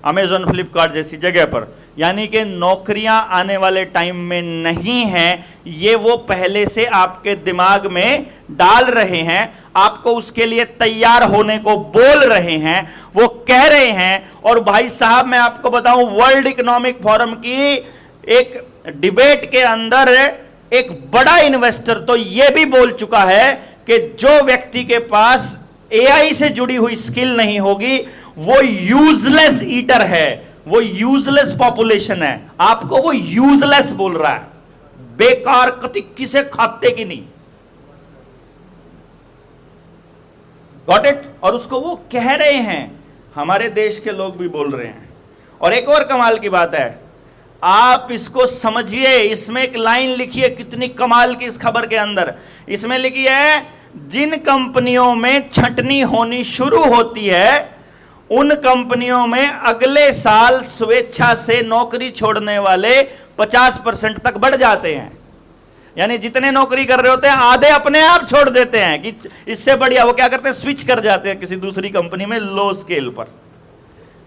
Speaker 1: अमेजन, फ्लिपकार्ट जैसी जगह पर। यानी कि नौकरियां आने वाले टाइम में नहीं हैं, ये वो पहले से आपके दिमाग में डाल रहे हैं, आपको उसके लिए तैयार होने को बोल रहे हैं, वो कह रहे हैं। और भाई साहब मैं आपको बताऊं, वर्ल्ड इकोनॉमिक फोरम की एक डिबेट के अंदर एक बड़ा इन्वेस्टर तो यह भी बोल चुका है कि जो व्यक्ति के पास एआई से जुड़ी हुई स्किल नहीं होगी, वो यूजलेस ईटर है, वो यूजलेस पॉपुलेशन है। आपको वो यूजलेस बोल रहा है, बेकार, कति किसे खाते की नहीं। Got it. और उसको वो कह रहे हैं, हमारे देश के लोग भी बोल रहे हैं। और एक और कमाल की बात है, आप इसको समझिए, इसमें एक लाइन लिखी है कितनी कमाल की इस खबर के अंदर। इसमें लिखी है, जिन कंपनियों में छंटनी होनी शुरू होती है, उन कंपनियों में अगले साल स्वेच्छा से नौकरी छोड़ने वाले 50% तक बढ़ जाते हैं। यानी जितने नौकरी कर रहे होते हैं, आधे अपने आप छोड़ देते हैं कि इससे बढ़िया वो क्या करते हैं, स्विच कर जाते हैं किसी दूसरी कंपनी में लो स्केल पर।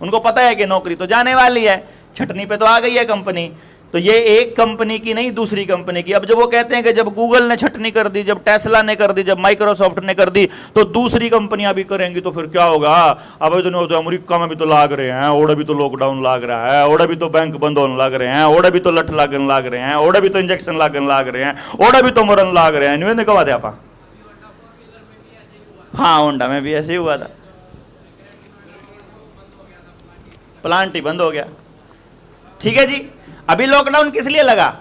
Speaker 1: उनको पता है कि नौकरी तो जाने वाली है, छटनी पे तो आ गई है कंपनी। तो ये एक कंपनी की नहीं, दूसरी कंपनी की। अब जब वो कहते हैं कि जब गूगल ने छटनी कर दी, जब टेस्ला ने कर दी, जब माइक्रोसॉफ्ट ने कर दी, तो दूसरी कंपनियां भी करेंगी, तो फिर क्या होगा? अब तो अमेरिका में भी तो लाग रहे हैं, ओडे भी तो लॉकडाउन लाग रहा है, ओडे भी तो बैंक बंद होने लग रहे हैं, ओडे भी तो लठ लागन लाग रहे हैं, ओडे भी तो इंजेक्शन लागन लाग रहे हैं, ओडे भी तो मरन लाग रहे हैं। नहीं कहा थे आप? हाँ, होंडा में भी ऐसे ही हुआ था, प्लांट ही बंद हो गया। ठीक है जी। अभी लॉकडाउन किस लिए लगा?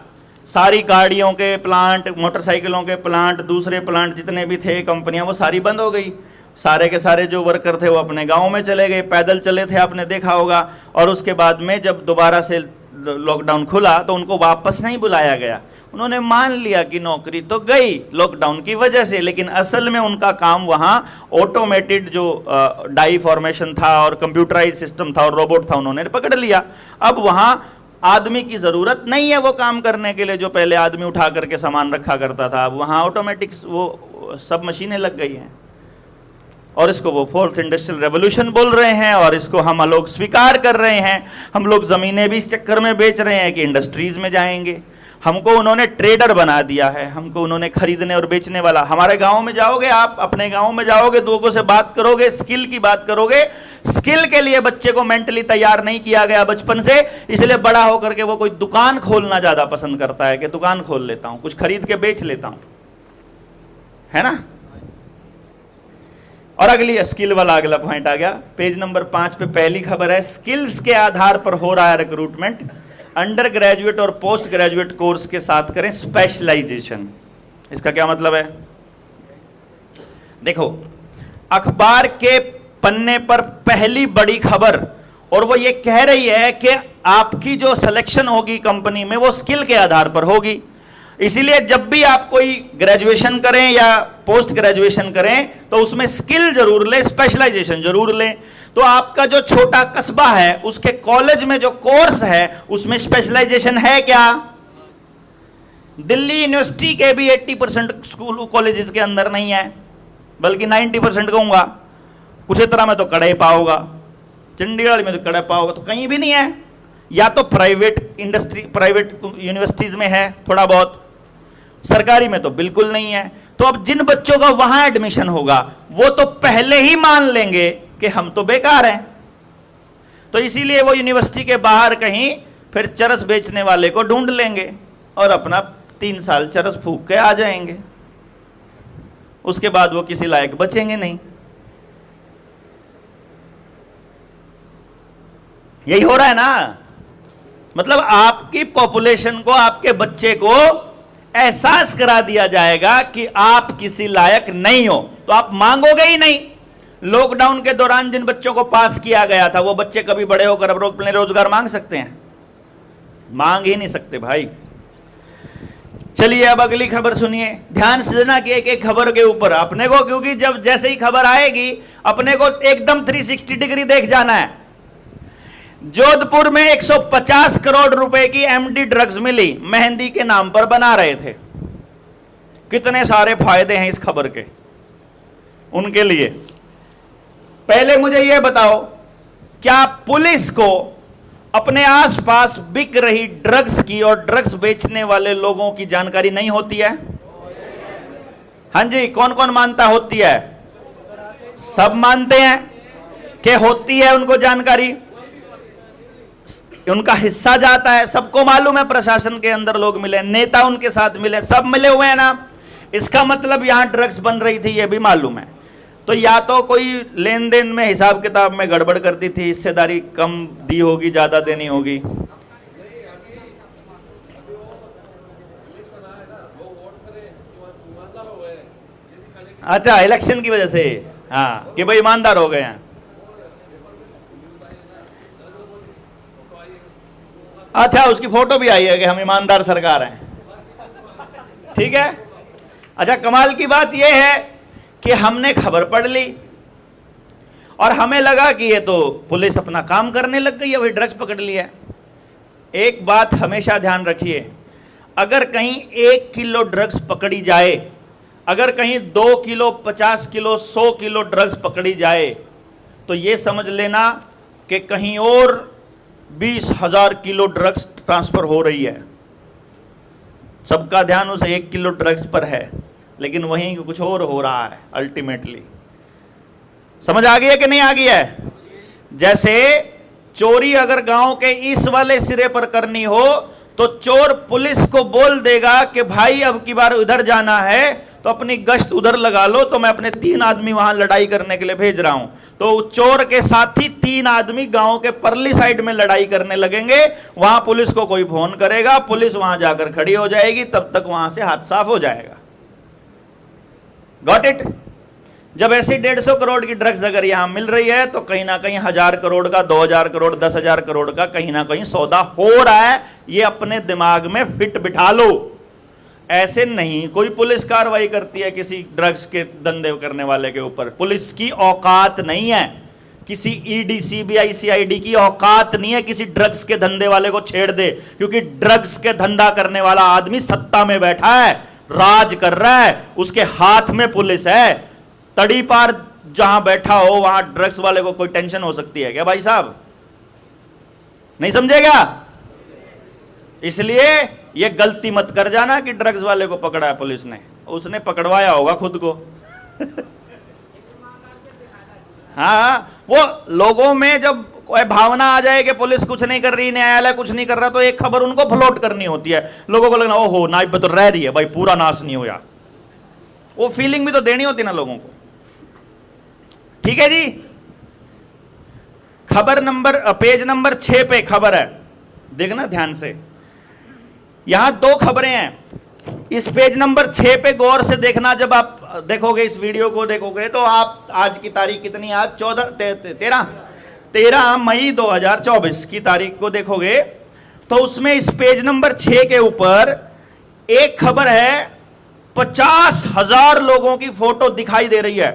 Speaker 1: सारी गाड़ियों के प्लांट, मोटरसाइकिलों के प्लांट, दूसरे प्लांट जितने भी थे कंपनियां, वो सारी बंद हो गई। सारे के सारे जो वर्कर थे वो अपने गांव में चले गए, पैदल चले थे, आपने देखा होगा। और उसके बाद में जब दोबारा से लॉकडाउन खुला तो उनको वापस नहीं बुलाया गया। उन्होंने मान लिया कि नौकरी तो गई लॉकडाउन की वजह से, लेकिन असल में उनका काम वहाँ ऑटोमेटेड जो डाई फॉर्मेशन था और कंप्यूटराइज सिस्टम था और रोबोट था, उन्होंने पकड़ लिया। अब वहाँ आदमी की ज़रूरत नहीं है वो काम करने के लिए, जो पहले आदमी उठा करके सामान रखा करता था। अब वहाँ ऑटोमेटिक वो सब मशीनें लग गई हैं। और इसको वो 4th इंडस्ट्रियल रेवोल्यूशन बोल रहे हैं, और इसको हम लोग स्वीकार कर रहे हैं। हम लोग ज़मीनें भी इस चक्कर में बेच रहे हैं कि इंडस्ट्रीज़ में जाएंगे। हमको उन्होंने ट्रेडर बना दिया है, हमको उन्होंने खरीदने और बेचने वाला। हमारे गांव में जाओगे आप, अपने गांव में जाओगे, लोगों से बात करोगे, स्किल की बात करोगे। स्किल के लिए बच्चे को मेंटली तैयार नहीं किया गया बचपन से, इसलिए बड़ा होकर के वो कोई दुकान खोलना ज्यादा पसंद करता है कि दुकान खोल लेता हूं, कुछ खरीद के बेच लेता हूं, है ना। और अगली स्किल वाला अगला पॉइंट आ गया, पेज नंबर 5 पे पहली खबर है, स्किल्स के आधार पर हो रहा है रिक्रूटमेंट। अंडर ग्रेजुएट और पोस्ट ग्रेजुएट कोर्स के साथ करें स्पेशलाइजेशन। इसका क्या मतलब है? देखो, अखबार के पन्ने पर पहली बड़ी खबर, और वो ये कह रही है कि आपकी जो सिलेक्शन होगी कंपनी में वो स्किल के आधार पर होगी। इसीलिए जब भी आप कोई ग्रेजुएशन करें या पोस्ट ग्रेजुएशन करें तो उसमें स्किल जरूर लें, स्पेशलाइजेशन जरूर लें। तो आपका जो छोटा कस्बा है उसके कॉलेज में जो कोर्स है उसमें स्पेशलाइजेशन है क्या? दिल्ली यूनिवर्सिटी के भी 80% स्कूल कॉलेजेस के अंदर नहीं है, बल्कि 90% कहूंगा। कुरुक्षेत्र में तो कड़े पाओगा, चंडीगढ़ में तो कड़े पाओगा, तो कहीं भी नहीं है। या तो प्राइवेट इंडस्ट्री, प्राइवेट यूनिवर्सिटीज में है थोड़ा बहुत, सरकारी में तो बिल्कुल नहीं है। तो अब जिन बच्चों का वहां एडमिशन होगा वो तो पहले ही मान लेंगे कि हम तो बेकार हैं। तो इसीलिए वो यूनिवर्सिटी के बाहर कहीं फिर चरस बेचने वाले को ढूंढ लेंगे और अपना 3 साल चरस फूंक के आ जाएंगे। उसके बाद वो किसी लायक बचेंगे नहीं। यही हो रहा है ना। मतलब आपकी पॉपुलेशन को, आपके बच्चे को एहसास करा दिया जाएगा कि आप किसी लायक नहीं हो, तो आप मांगोगे ही नहीं। लॉकडाउन के दौरान जिन बच्चों को पास किया गया था वो बच्चे कभी बड़े होकर अपने रोजगार मांग सकते हैं? मांग ही नहीं सकते भाई। चलिए अब अगली खबर सुनिए, ध्यान से देना कि एक एक खबर के ऊपर अपने को, क्योंकि जब जैसे ही खबर आएगी अपने को एकदम 360 डिग्री देख जाना है। जोधपुर में 150 करोड़ रुपए की एमडी ड्रग्स मिली, मेहंदी के नाम पर बना रहे थे। कितने सारे फायदे हैं इस खबर के उनके लिए। पहले मुझे यह बताओ, क्या पुलिस को अपने आसपास बिक रही ड्रग्स की और ड्रग्स बेचने वाले लोगों की जानकारी नहीं होती है? हाँ जी, कौन कौन मानता होती है? सब मानते हैं कि होती है उनको जानकारी, उनका हिस्सा जाता है। सबको मालूम है, प्रशासन के अंदर लोग मिले, नेता उनके साथ मिले, सब मिले हुए हैं ना। इसका मतलब यहां ड्रग्स बन रही थी यह भी मालूम है। तो या तो कोई लेन देन में, हिसाब किताब में गड़बड़ करती थी, हिस्सेदारी कम दी होगी, ज्यादा देनी होगी। अच्छा, इलेक्शन की वजह से, हाँ, कि भाई ईमानदार हो गए हैं। अच्छा, उसकी फोटो भी आई है कि हम ईमानदार सरकार हैं। ठीक है। अच्छा, कमाल की बात यह है कि हमने खबर पढ़ ली और हमें लगा कि ये तो पुलिस अपना काम करने लग गई है, वही ड्रग्स पकड़ लिया। एक बात हमेशा ध्यान रखिए, अगर कहीं 1 किलो ड्रग्स पकड़ी जाए, अगर कहीं 2 किलो, 50 किलो, 100 किलो ड्रग्स पकड़ी जाए, तो ये समझ लेना कि कहीं और 20,000 किलो ड्रग्स ट्रांसफर हो रही है। सबका ध्यान उस 1 किलो ड्रग्स पर है, लेकिन वहीं कुछ और हो रहा है अल्टीमेटली। समझ आ गई है कि नहीं आ गई है? जैसे चोरी अगर गांव के इस वाले सिरे पर करनी हो तो चोर पुलिस को बोल देगा कि भाई अब की बार उधर जाना है तो अपनी गश्त उधर लगा लो, तो मैं अपने 3 आदमी वहां लड़ाई करने के लिए भेज रहा हूं। तो चोर के साथ ही 3 आदमी गांव के परली साइड में लड़ाई करने लगेंगे। वहां पुलिस को कोई फोन करेगा, पुलिस वहां जाकर खड़ी हो जाएगी, तब तक वहां से हाथ साफ हो जाएगा। Got it? जब ऐसी 150 करोड़ की ड्रग्स अगर यहां मिल रही है तो कहीं ना कहीं 1000 करोड़ का, 2000 करोड़, 10,000 करोड़ का कहीं ना कहीं सौदा हो रहा है। ये अपने दिमाग में फिट बिठा लो। ऐसे नहीं कोई पुलिस कार्रवाई करती है किसी ड्रग्स के धंधे करने वाले के ऊपर। पुलिस की औकात नहीं है, किसी ईडी, सीबीआई, सीआईडी की औकात नहीं है किसी ड्रग्स के धंधे वाले को छेड़ दे, क्योंकि ड्रग्स के धंधा करने वाला आदमी सत्ता में बैठा है, राज कर रहा है, उसके हाथ में पुलिस है। तड़ी पार जहां बैठा हो वहां ड्रग्स वाले को कोई टेंशन हो सकती है क्या भाई साहब? नहीं समझेगा? इसलिए ये गलती मत कर जाना कि ड्रग्स वाले को पकड़ा है पुलिस ने, उसने पकड़वाया होगा खुद को। हाँ, वो लोगों में जब कोई भावना आ जाए कि पुलिस कुछ नहीं कर रही, न्यायालय कुछ नहीं कर रहा, तो एक खबर उनको फ्लोट करनी होती है। लोगों को लगना ओहो नाइब तो रह रही है भाई, पूरा नाश नहीं हुआ। वो फीलिंग भी तो देनी होती ना लोगों को। ठीक है जी। खबर नंबर, पेज नंबर 6 पे खबर है, देखना ध्यान से, यहां दो खबरें हैं। इस पेज नंबर 6 पे गौर से देखना। जब आप देखोगे इस वीडियो को देखोगे तो आप आज की तारीख कितनी, आज 13 मई 2024 की तारीख को देखोगे तो उसमें इस पेज नंबर 6 के ऊपर एक खबर है, 50,000 लोगों की फोटो दिखाई दे रही है।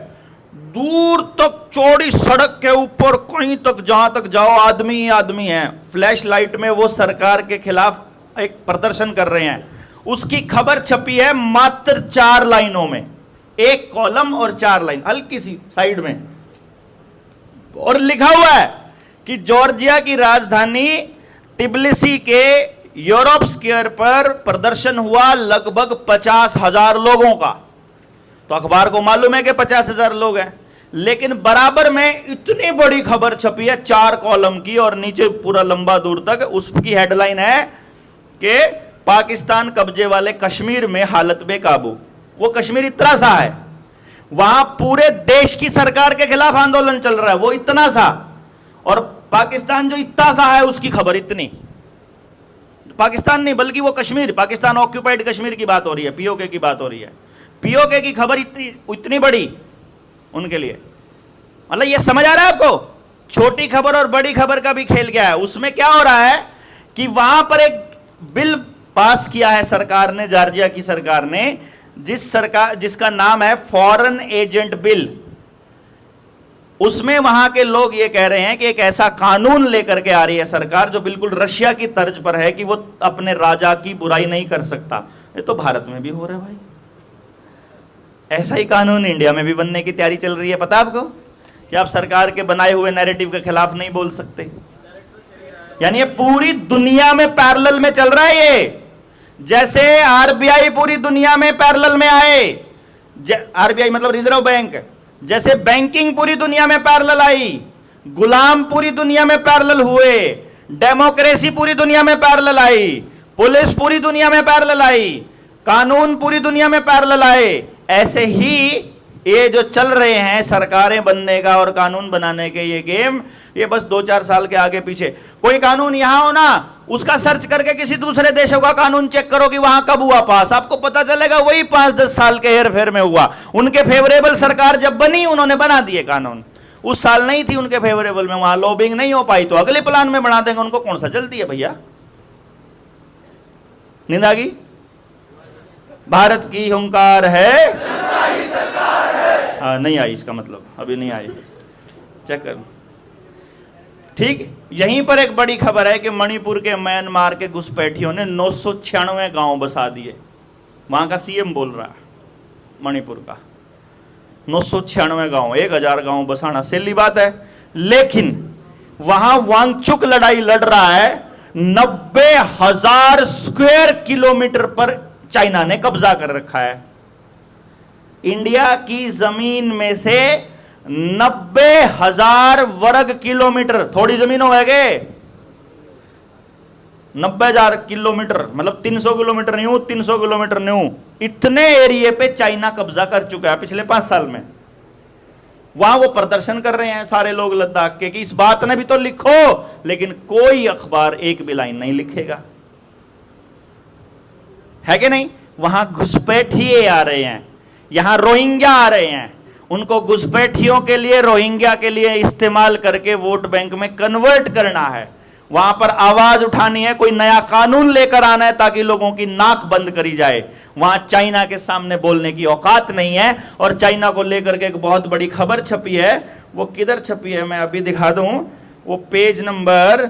Speaker 1: दूर तक चौड़ी सड़क के ऊपर कहीं तक जहां तक जाओ आदमी ही आदमी है। फ्लैश लाइट में वो सरकार के खिलाफ एक प्रदर्शन कर रहे हैं। उसकी खबर छपी है मात्र 4 लाइनों में, एक कॉलम और 4 लाइन हल्की सी साइड में, और लिखा हुआ है कि जॉर्जिया की राजधानी टिबिलिसी के यूरोप स्क्वायर पर प्रदर्शन हुआ लगभग 50,000 लोगों का। तो अखबार को मालूम है कि 50,000 लोग हैं, लेकिन बराबर में इतनी बड़ी खबर छपी है 4 कॉलम की और नीचे पूरा लंबा दूर तक उसकी हेडलाइन है कि पाकिस्तान कब्जे वाले कश्मीर में हालत बेकाबू। वो कश्मीर इतना सा है, वहां पूरे देश की सरकार के खिलाफ आंदोलन चल रहा है, वो इतना सा, और पाकिस्तान जो इतना सा है उसकी खबर इतनी। पाकिस्तान नहीं बल्कि वो कश्मीर, पाकिस्तान ऑक्यूपाइड कश्मीर की बात हो रही है, पीओके की बात हो रही है। पीओके की खबर इतनी बड़ी उनके लिए। मतलब ये समझ आ रहा है आपको, छोटी खबर और बड़ी खबर का भी खेल क्या है। उसमें क्या हो रहा है कि वहां पर एक बिल पास किया है सरकार ने, जॉर्जिया की सरकार ने, जिसका नाम है फॉरेन एजेंट बिल। उसमें वहां के लोग ये कह रहे हैं कि एक ऐसा कानून लेकर के आ रही है सरकार जो बिल्कुल रशिया की तर्ज पर है कि वो अपने राजा की बुराई नहीं कर सकता। ये तो भारत में भी हो रहा है भाई, ऐसा ही कानून इंडिया में भी बनने की तैयारी चल रही है। पता आपको कि आप सरकार के बनाए हुए नैरेटिव के खिलाफ नहीं बोल सकते। यानी ये पूरी दुनिया में पैरेलल में चल रहा है। ये जैसे आरबीआई पूरी दुनिया में पैरेलल में आए, आरबीआई मतलब रिजर्व बैंक, जैसे बैंकिंग पूरी दुनिया में पैरेलल आई, गुलाम पूरी दुनिया में पैरेलल हुए, डेमोक्रेसी पूरी दुनिया में पैरेलल आई, पुलिस पूरी दुनिया में पैरेलल आई, कानून पूरी दुनिया में पैरेलल आए, ऐसे ही ये जो चल रहे हैं सरकारें बनने का और कानून बनाने के ये गेम, ये बस 2-4 साल के आगे पीछे। कोई कानून यहां हो ना, उसका सर्च करके किसी दूसरे देशों का कानून चेक करो कि वहां कब हुआ पास, आपको पता चलेगा वही 5-10 साल के हेर फेर में हुआ। उनके फेवरेबल सरकार जब बनी उन्होंने बना दिए कानून, उस साल नहीं थी उनके फेवरेबल में, वहां लॉबिंग नहीं हो पाई तो अगले प्लान में बना देंगे। उनको कौन सा जल्दी है भैया। नींद आ गई? भारत की हुंकार है, नहीं आई, इसका मतलब अभी नहीं आई, चेक कर। ठीक, यहीं पर एक बड़ी खबर है कि मणिपुर के म्यांमार के घुसपैठियों ने 996 गांव बसा दिए। वहां का सीएम बोल रहा है मणिपुर का 996 गांव, 1000 गांव बसाना सैली बात है, लेकिन वहां वांगचुक लड़ाई लड़ रहा है। 90,000 स्क्वायर किलोमीटर पर चाइना ने कब्जा कर रखा है। इंडिया की जमीन में से 90,000 वर्ग किलोमीटर, थोड़ी जमीन हो गए, 90,000 किलोमीटर मतलब 300 किलोमीटर न्यू, 300 किलोमीटर न्यू, इतने एरिया पे चाइना कब्जा कर चुका है पिछले 5 साल में। वहां वो प्रदर्शन कर रहे हैं सारे लोग लद्दाख के कि इस बात ने भी तो लिखो, लेकिन कोई अखबार एक भी लाइन नहीं लिखेगा, है कि नहीं। वहां घुसपैठिए आ रहे हैं, यहां रोहिंग्या आ रहे हैं, उनको घुसपैठियों के लिए, रोहिंग्या के लिए इस्तेमाल करके वोट बैंक में कन्वर्ट करना है। वहां पर आवाज उठानी है, कोई नया कानून लेकर आना है ताकि लोगों की नाक बंद करी जाए। वहां चाइना के सामने बोलने की औकात नहीं है। और चाइना को लेकर के एक बहुत बड़ी खबर छपी है, वो किधर छपी है मैं अभी दिखा दूं, वो पेज नंबर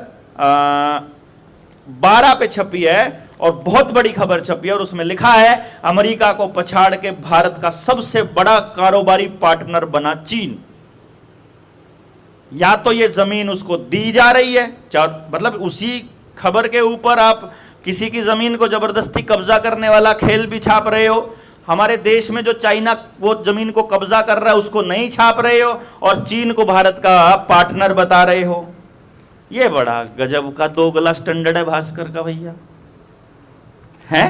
Speaker 1: 12 पे छपी है और बहुत बड़ी खबर छपी है। और उसमें लिखा है अमेरिका को पछाड़ के भारत का सबसे बड़ा कारोबारी पार्टनर बना चीन। या तो ये जमीन उसको दी जा रही है, मतलब उसी खबर के ऊपर आप किसी की जमीन को जबरदस्ती कब्जा करने वाला खेल भी छाप रहे हो। हमारे देश में जो चाइना वो जमीन को कब्जा कर रहा है उसको नहीं छाप रहे हो, और चीन को भारत का पार्टनर बता रहे हो। ये बड़ा गजब का दोगला स्टैंडर्ड है भास्कर का भैया, है।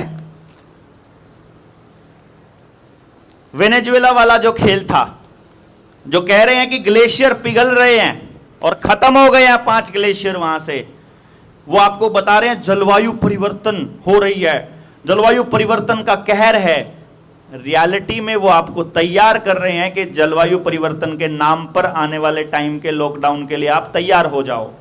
Speaker 1: वेनेजुएला वाला जो खेल था, जो कह रहे हैं कि ग्लेशियर पिघल रहे हैं और खत्म हो गए हैं 5 ग्लेशियर वहां से, वो आपको बता रहे हैं जलवायु परिवर्तन हो रही है, जलवायु परिवर्तन का कहर है। रियलिटी में वो आपको तैयार कर रहे हैं कि जलवायु परिवर्तन के नाम पर आने वाले टाइम के लॉकडाउन के लिए आप तैयार हो जाओ।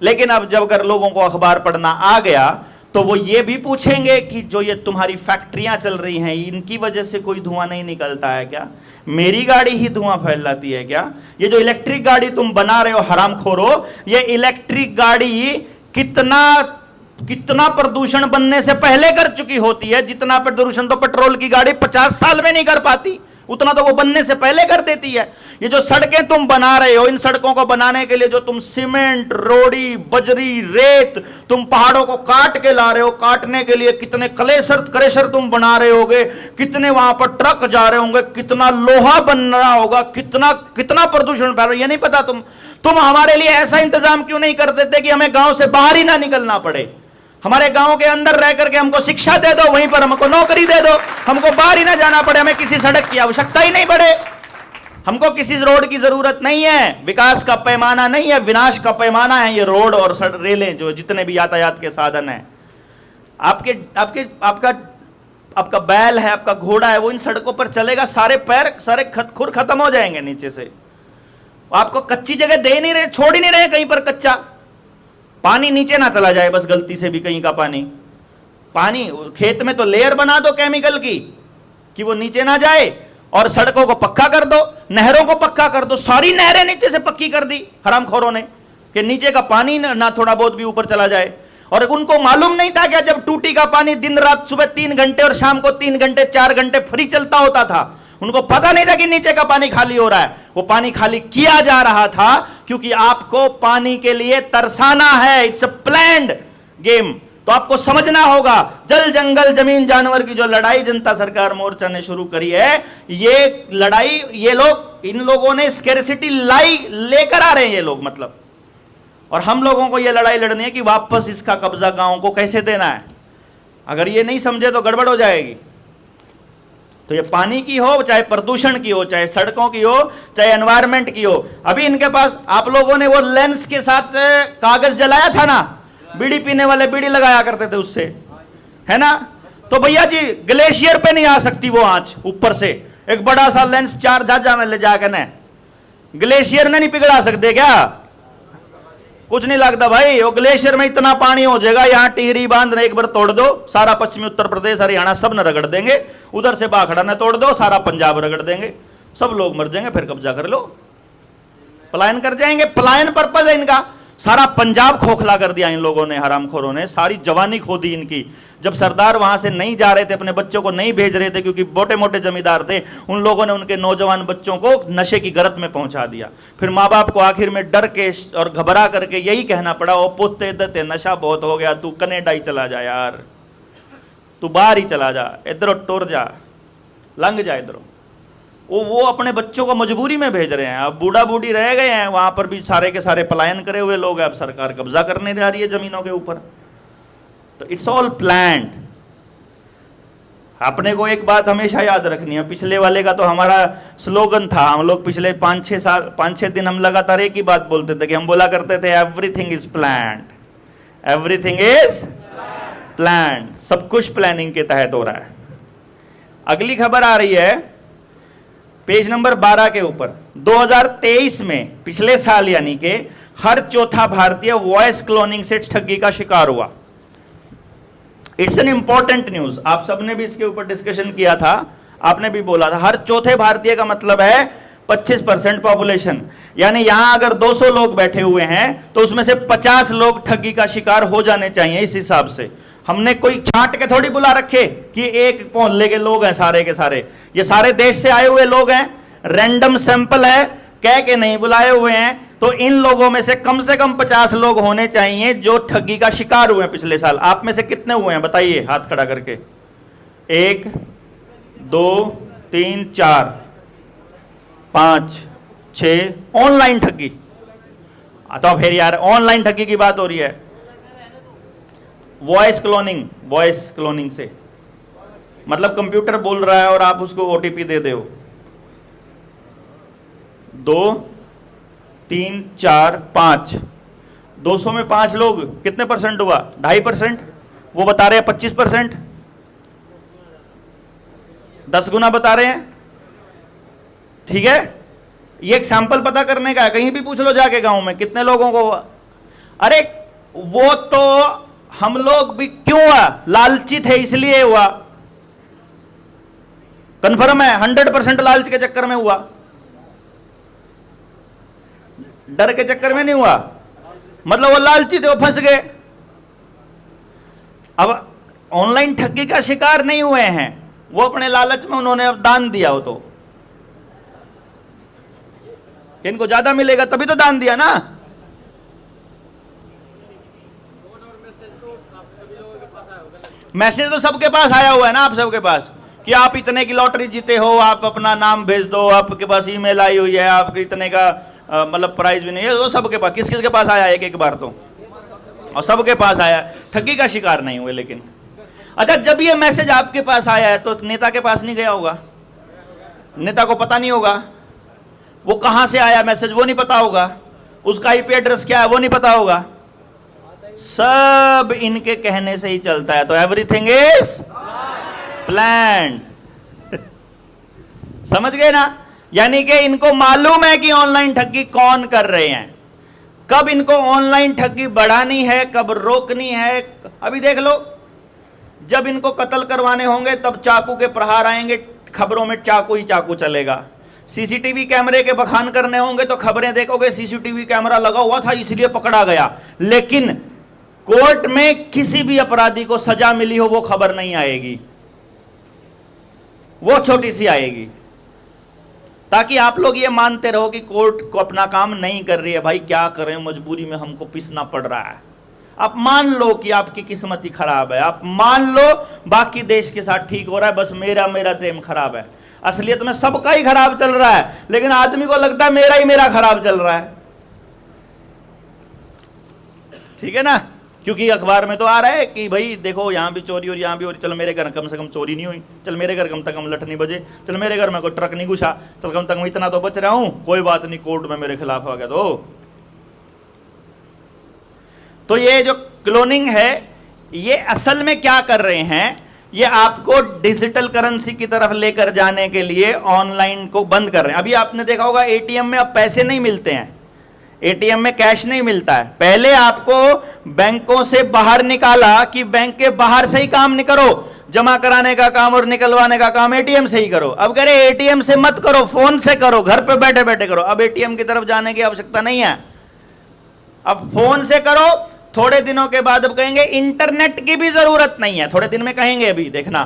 Speaker 1: लेकिन अब जब अगर लोगों को अखबार पढ़ना आ गया तो वो ये भी पूछेंगे कि जो ये तुम्हारी फैक्ट्रियां चल रही हैं, इनकी वजह से कोई धुआं नहीं निकलता है क्या? मेरी गाड़ी ही धुआं फैलाती है क्या? ये जो इलेक्ट्रिक गाड़ी तुम बना रहे हो हरामखोरो, ये इलेक्ट्रिक गाड़ी कितना प्रदूषण बनने से पहले कर चुकी होती है, जितना प्रदूषण तो पेट्रोल की गाड़ी 50 साल में नहीं कर पाती, उतना तो वो बनने से पहले कर देती है। ये जो सड़कें तुम बना रहे हो, इन सड़कों को बनाने के लिए जो तुम सीमेंट, रोड़ी, बजरी, रेत, तुम पहाड़ों को काट के ला रहे हो, काटने के लिए कितने क्रेशर तुम बना रहे होगे, कितने वहां पर ट्रक जा रहे होंगे, कितना लोहा बन रहा होगा, कितना प्रदूषण फैल रहा है, ये नहीं पता तुम हमारे लिए ऐसा इंतजाम क्यों नहीं कर देते कि हमें गांव से बाहर ही ना निकलना पड़े? हमारे गांव के अंदर रह करके हमको शिक्षा दे दो, वहीं पर हमको नौकरी दे दो, हमको बाहर ही ना जाना पड़े, हमें किसी सड़क की आवश्यकता ही नहीं पड़े, हमको किसी रोड की जरूरत नहीं है। विकास का पैमाना नहीं है, विनाश का पैमाना है ये रोड और रेलें, जो जितने भी यातायात के साधन हैं। आपका बैल है, आपका घोड़ा है, वो इन सड़कों पर चलेगा, सारे खुर खत्म हो जाएंगे नीचे से। आपको कच्ची जगह दे नहीं रहे, छोड़ ही नहीं रहे कहीं पर कच्चा, पानी नीचे ना चला जाए बस गलती से भी कहीं का पानी खेत में तो लेयर बना दो केमिकल की कि वो नीचे ना जाए, और सड़कों को पक्का कर दो, नहरों को पक्का कर दो। सारी नहरें नीचे से पक्की कर दी हरामखोरों ने कि नीचे का पानी ना थोड़ा बहुत भी ऊपर चला जाए। और उनको मालूम नहीं था क्या, जब टूटी का पानी दिन रात सुबह 3 घंटे और शाम को 3 घंटे 4 घंटे फ्री चलता होता था, उनको पता नहीं था कि नीचे का पानी खाली हो रहा है। वो पानी खाली किया जा रहा था क्योंकि आपको पानी के लिए तरसाना है। It's a planned game. तो आपको समझना होगा, जल जंगल जमीन जानवर की जो लड़ाई जनता सरकार मोर्चा ने शुरू करी है, ये लड़ाई इन लोगों ने स्कैरसिटी लेकर आ रहे हैं ये लोग, मतलब। और हम लोगों को ये लड़ाई लड़नी है कि वापस इसका कब्जा गांव को कैसे देना है। अगर ये नहीं समझे तो गड़बड़ हो जाएगी। तो ये पानी की हो, चाहे प्रदूषण की हो, चाहे सड़कों की हो, चाहे एनवायरमेंट की हो। अभी इनके पास आप लोगों ने वो लेंस के साथ कागज जलाया था ना, बीड़ी पीने वाले बीड़ी लगाया करते थे उससे, है ना? तो भैया जी ग्लेशियर पे नहीं आ सकती वो आंच ऊपर से। एक बड़ा सा लेंस 4 झाजा में ले जाकर ने ग्लेशियर ने नहीं पिघला सकते क्या? कुछ नहीं लगता भाई, वो ग्लेशियर में इतना पानी हो जाएगा, यहाँ टिहरी बांध ने एक बार तोड़ दो, सारा पश्चिमी उत्तर प्रदेश हरियाणा सब न रगड़ देंगे। उधर से बाखड़ा ने तोड़ दो, सारा पंजाब रगड़ देंगे, सब लोग मर जाएंगे, फिर कब्जा कर लो, पलायन कर जाएंगे। पलायन पर्पज है इनका। सारा पंजाब खोखला कर दिया इन लोगों ने, हरामखोरों ने, सारी जवानी खो दी इनकी। जब सरदार वहां से नहीं जा रहे थे, अपने बच्चों को नहीं भेज रहे थे क्योंकि मोटे मोटे जमींदार थे, उन लोगों ने उनके नौजवान बच्चों को नशे की गर्त में पहुंचा दिया। फिर माँ बाप को आखिर में डर के और घबरा करके यही कहना पड़ा, ओ पुत्ते दत्ते नशा बहुत हो गया, तू कनेडा ही चला जा यार, तू बाहर ही चला जा, इधर टुर जा, लंघ जा इधर। वो अपने बच्चों को मजबूरी में भेज रहे हैं। अब बूढ़ा बूढ़ी रह गए हैं, वहां पर भी सारे के सारे पलायन करे हुए लोग हैं। अब सरकार कब्जा करने जा रही है जमीनों के ऊपर। तो इट्स ऑल प्लान्ड। अपने को एक बात हमेशा याद रखनी है, पिछले वाले का तो हमारा स्लोगन था, हम लोग पिछले 5-6 दिन हम लगातार एक ही बात बोलते थे कि हम बोला करते थे everything is planned, everything is planned. सब कुछ प्लानिंग के तहत हो रहा है। अगली खबर आ रही है पेज नंबर 12 के ऊपर। 2023 में, पिछले साल यानी कि, हर चौथा भारतीय वॉइस क्लोनिंग से ठगी का शिकार हुआ। It's an important news. आप सबने भी इसके ऊपर डिस्कशन किया था, आपने भी बोला था हर चौथे भारतीय का मतलब है 25% पॉपुलेशन। यानी यहां अगर 200 लोग बैठे हुए हैं तो उसमें से 50 लोग ठगी का शिकार हो जाने चाहिए। इस हिसाब से हमने कोई छांट के थोड़ी बुला रखे कि एक मोहल्ले के लोग हैं सारे के सारे, ये सारे देश से आए हुए लोग हैं, रैंडम सैंपल है, कह के नहीं बुलाए हुए हैं। तो इन लोगों में से कम 50 लोग होने चाहिए जो ठगी का शिकार हुए हैं पिछले साल। आप में से कितने हुए हैं बताइए हाथ खड़ा करके? 1 2 3 4 5 6। ऑनलाइन ठगी। तो फिर यार ऑनलाइन ठगी की बात हो रही है। वॉइस क्लोनिंग से मतलब कंप्यूटर बोल रहा है और आप उसको ओटीपी दे दो। 2 3 4 5 200 में 5 लोग, कितने परसेंट हुआ? 2.5%। वो बता रहे हैं 25%, 10 गुना बता रहे हैं। ठीक है, ये एक सैंपल पता करने का है। कहीं भी पूछ लो जाके गांव में कितने लोगों को। अरे वो तो हम लोग भी क्यों हुआ, लालची थे इसलिए हुआ। कन्फर्म है 100% लालच के चक्कर में हुआ, डर के चक्कर में नहीं हुआ। मतलब वो लालची थे, वो फंस गए। अब ऑनलाइन ठगी का शिकार नहीं हुए हैं, वो अपने लालच में उन्होंने अब दान दिया। हो तो इनको ज्यादा मिलेगा तभी तो दान दिया ना। मैसेज तो सबके पास आया हुआ है ना, आप सबके पास, कि आप इतने की लॉटरी जीते हो, आप अपना नाम भेज दो, आपके पास ईमेल आई हुई है, आपके इतने का मतलब प्राइज भी नहीं है। वो सबके पास, किस किस के पास आया? एक बार तो, और सबके पास आया, ठगी का शिकार नहीं हुए। लेकिन अच्छा, जब ये मैसेज आपके पास आया है तो नेता के पास नहीं गया होगा, नेता को पता नहीं होगा वो कहां से आया मैसेज, वो नहीं पता होगा, उसका आईपी एड्रेस क्या है वो नहीं पता होगा। सब इनके कहने से ही चलता है। तो एवरीथिंग इज प्लान्ड। समझ गए ना? यानी कि इनको मालूम है कि ऑनलाइन ठगी कौन कर रहे हैं, कब इनको ऑनलाइन ठगी बढ़ानी है, कब रोकनी है। अभी देख लो, जब इनको कत्ल करवाने होंगे तब चाकू के प्रहार आएंगे, खबरों में चाकू ही चाकू चलेगा। सीसीटीवी कैमरे के बखान करने होंगे तो खबरें देखोगे सीसीटीवी कैमरा लगा हुआ था इसलिए पकड़ा गया। लेकिन कोर्ट में किसी भी अपराधी को सजा मिली हो वो खबर नहीं आएगी, वो छोटी सी आएगी, ताकि आप लोग ये मानते रहो कि कोर्ट को अपना काम नहीं कर रही है। भाई क्या करें, मजबूरी में हमको पिसना पड़ रहा है। आप मान लो कि आपकी किस्मत ही खराब है, आप मान लो बाकी देश के साथ ठीक हो रहा है, बस मेरा टेम खराब है। असलियत में सबका ही खराब चल रहा है, लेकिन आदमी को लगता है मेरा खराब चल रहा है। ठीक है ना? क्योंकि अखबार में तो आ रहा है कि भाई देखो यहां भी चोरी और यहां भी, और चल मेरे घर कम से कम चोरी नहीं हुई, चल मेरे घर कम से कम लठ नहीं बजे, चल मेरे घर में कोई ट्रक नहीं घुसा, चल कम से कम इतना तो बच रहा हूं, कोई बात नहीं, कोर्ट में मेरे खिलाफ हो गया तो ये जो क्लोनिंग है, ये असल में क्या कर रहे हैं, ये आपको डिजिटल करेंसी की तरफ लेकर जाने के लिए ऑनलाइन को बंद कर रहे हैं। अभी आपने देखा होगा एटीएम में अब पैसे नहीं मिलते हैं, एटीएम में कैश नहीं मिलता है। पहले आपको बैंकों से बाहर निकाला कि बैंक के बाहर से ही काम नहीं करो, जमा कराने का काम और निकलवाने का काम एटीएम से ही करो। अब कह रहे एटीएम से मत करो, फोन से करो, घर पे बैठे बैठे करो। अब एटीएम की तरफ जाने की आवश्यकता नहीं है, अब फोन से करो। थोड़े दिनों के बाद अब कहेंगे इंटरनेट की भी जरूरत नहीं है, थोड़े दिन में कहेंगे अभी देखना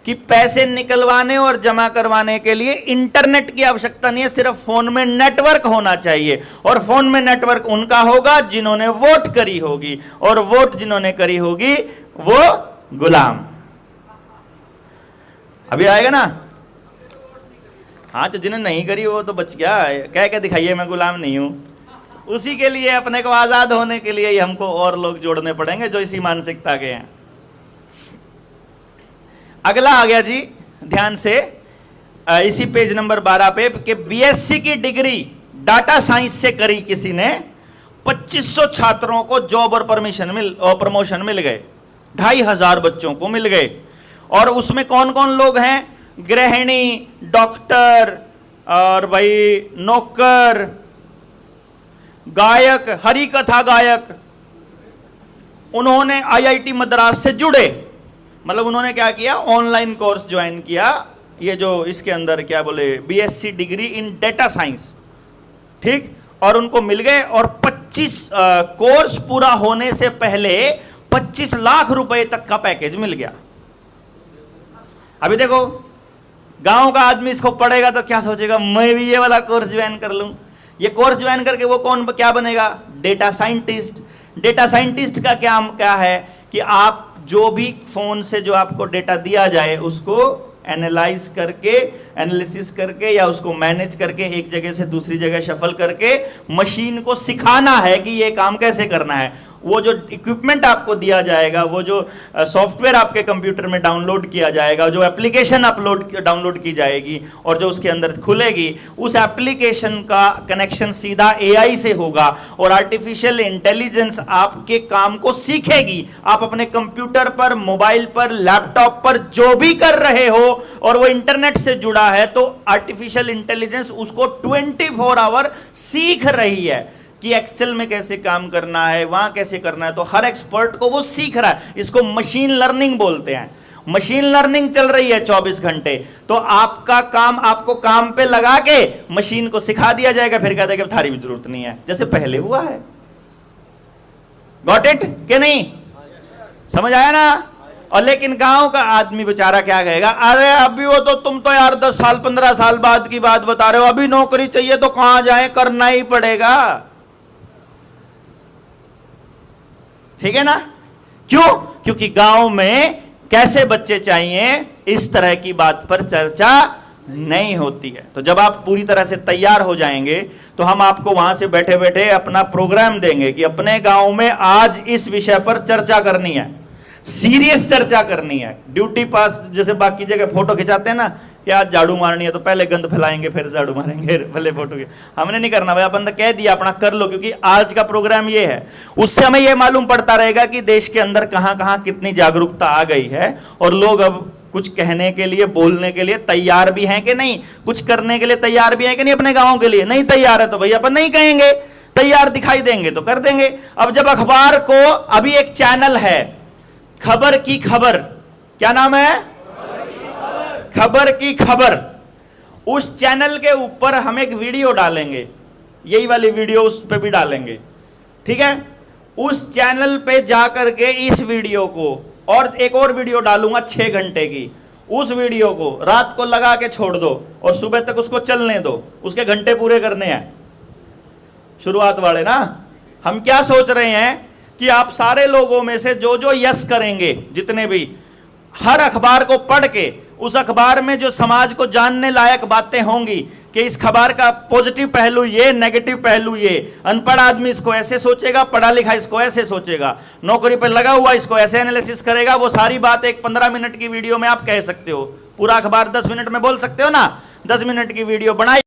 Speaker 1: कि पैसे निकलवाने और जमा करवाने के लिए इंटरनेट की आवश्यकता नहीं है, सिर्फ फोन में नेटवर्क होना चाहिए। और फोन में नेटवर्क उनका होगा जिन्होंने वोट करी होगी, और वोट जिन्होंने करी होगी वो गुलाम। अभी आएगा ना? हाँ, तो जिन्होंने नहीं करी वो तो बच गया, कह के दिखाइए मैं गुलाम नहीं हूं। उसी के लिए, अपने को आजाद होने के लिए ही हमको और लोग जोड़ने पड़ेंगे जो इसी मानसिकता के हैं। अगला आ गया जी, ध्यान से, इसी पेज नंबर 12 पे, कि बीएससी की डिग्री डाटा साइंस से करी किसी ने, 2500 छात्रों को जॉब और प्रमोशन मिल गए, 2500 बच्चों को मिल गए। और उसमें कौन कौन लोग हैं? गृहिणी, डॉक्टर, और भाई नौकर, गायक, हरि कथा गायक। उन्होंने आईआईटी मद्रास से जुड़े, मतलब उन्होंने क्या किया, ऑनलाइन कोर्स ज्वाइन किया, ये जो इसके अंदर क्या बोले, BSc degree in data science. ठीक, और उनको मिल गए, और 25 कोर्स पूरा होने से पहले 25 लाख रुपए तक का पैकेज मिल गया। अभी देखो, गांव का आदमी इसको पढ़ेगा तो क्या सोचेगा, मैं भी ये वाला कोर्स ज्वाइन कर लूं। ये कोर्स ज्वाइन करके वो क्या बनेगा? Data scientist. डेटा साइंटिस्ट का क्या है कि आप जो भी फोन से जो आपको डेटा दिया जाए उसको एनालाइज करके, एनालिसिस करके, या उसको मैनेज करके एक जगह से दूसरी जगह शफल करके मशीन को सिखाना है कि ये काम कैसे करना है। वो जो इक्विपमेंट आपको दिया जाएगा, वो जो सॉफ्टवेयर आपके कंप्यूटर में डाउनलोड किया जाएगा, जो एप्लीकेशन डाउनलोड की जाएगी और जो उसके अंदर खुलेगी, उस एप्लीकेशन का कनेक्शन सीधा एआई से होगा और आर्टिफिशियल इंटेलिजेंस आपके काम को सीखेगी। आप अपने कंप्यूटर पर, मोबाइल पर, लैपटॉप पर जो भी कर रहे हो और वो इंटरनेट से जुड़ा है, तो आर्टिफिशियल इंटेलिजेंस उसको 24 आवर सीख रही है कि एक्सेल में कैसे काम करना है, वहां कैसे करना है। तो हर एक्सपर्ट को वो सीख रहा है। इसको मशीन लर्निंग बोलते हैं। मशीन लर्निंग चल रही है 24 घंटे। तो आपका काम, आपको काम पे लगा के मशीन को सिखा दिया जाएगा, फिर कहते हैं कि थारी भी जरूरत नहीं है, जैसे पहले हुआ है। गॉट इट कि नहीं? समझ आया ना? और लेकिन गांव का आदमी बेचारा क्या कहेगा, अरे अभी वो तो तुम तो यार 10 साल 15 साल बाद की बात बता रहे हो, अभी नौकरी चाहिए तो कहां जाए, करना ही पड़ेगा। ठीक है ना? क्यों? क्योंकि गांव में कैसे बच्चे चाहिए, इस तरह की बात पर चर्चा नहीं होती है। तो जब आप पूरी तरह से तैयार हो जाएंगे तो हम आपको वहां से बैठे बैठे अपना प्रोग्राम देंगे कि अपने गांव में आज इस विषय पर चर्चा करनी है, सीरियस चर्चा करनी है। ड्यूटी पास जैसे बाकी जगह फोटो खिंचाते हैं ना कि आज झाड़ू मारनी है तो पहले गंद फैलाएंगे फिर झाड़ू मारेंगे, भले फोटो के। हमने नहीं करना भाई, अपन तो कह दिया अपना कर लो, क्योंकि आज का प्रोग्राम ये है। उससे हमें ये मालूम पड़ता रहेगा कि देश के अंदर कहां कहां कितनी जागरूकता आ गई है और लोग अब कुछ कहने के लिए, बोलने के लिए तैयार भी हैं कि नहीं, कुछ करने के लिए तैयार भी हैं कि नहीं। अपने गाँव के लिए नहीं तैयार है तो भाई अपन नहीं कहेंगे, तैयार दिखाई देंगे तो कर देंगे। अब जब अखबार को, अभी एक चैनल है खबर की खबर, क्या नाम है? खबर की खबर। उस चैनल के ऊपर हम एक वीडियो डालेंगे, यही वाली वीडियो उस पे भी डालेंगे, ठीक है? उस चैनल पे जाकर के इस वीडियो को और एक और वीडियो डालूंगा 6 घंटे की, उस वीडियो को रात को लगा के छोड़ दो और सुबह तक उसको चलने दो, उसके घंटे पूरे करने हैं। शुरुआत वाले ना, हम क्या सोच रहे हैं कि आप सारे लोगों में से जो जो यस करेंगे, जितने भी, हर अखबार को पढ़ के उस अखबार में जो समाज को जानने लायक बातें होंगी कि इस खबर का पॉजिटिव पहलू ये, नेगेटिव पहलू ये, अनपढ़ आदमी इसको ऐसे सोचेगा, पढ़ा लिखा इसको ऐसे सोचेगा, नौकरी पर लगा हुआ इसको ऐसे एनालिसिस करेगा, वो सारी बात एक 15 मिनट की वीडियो में आप कह सकते हो। पूरा अखबार 10 मिनट में बोल सकते हो ना? 10 मिनट की वीडियो बनाई।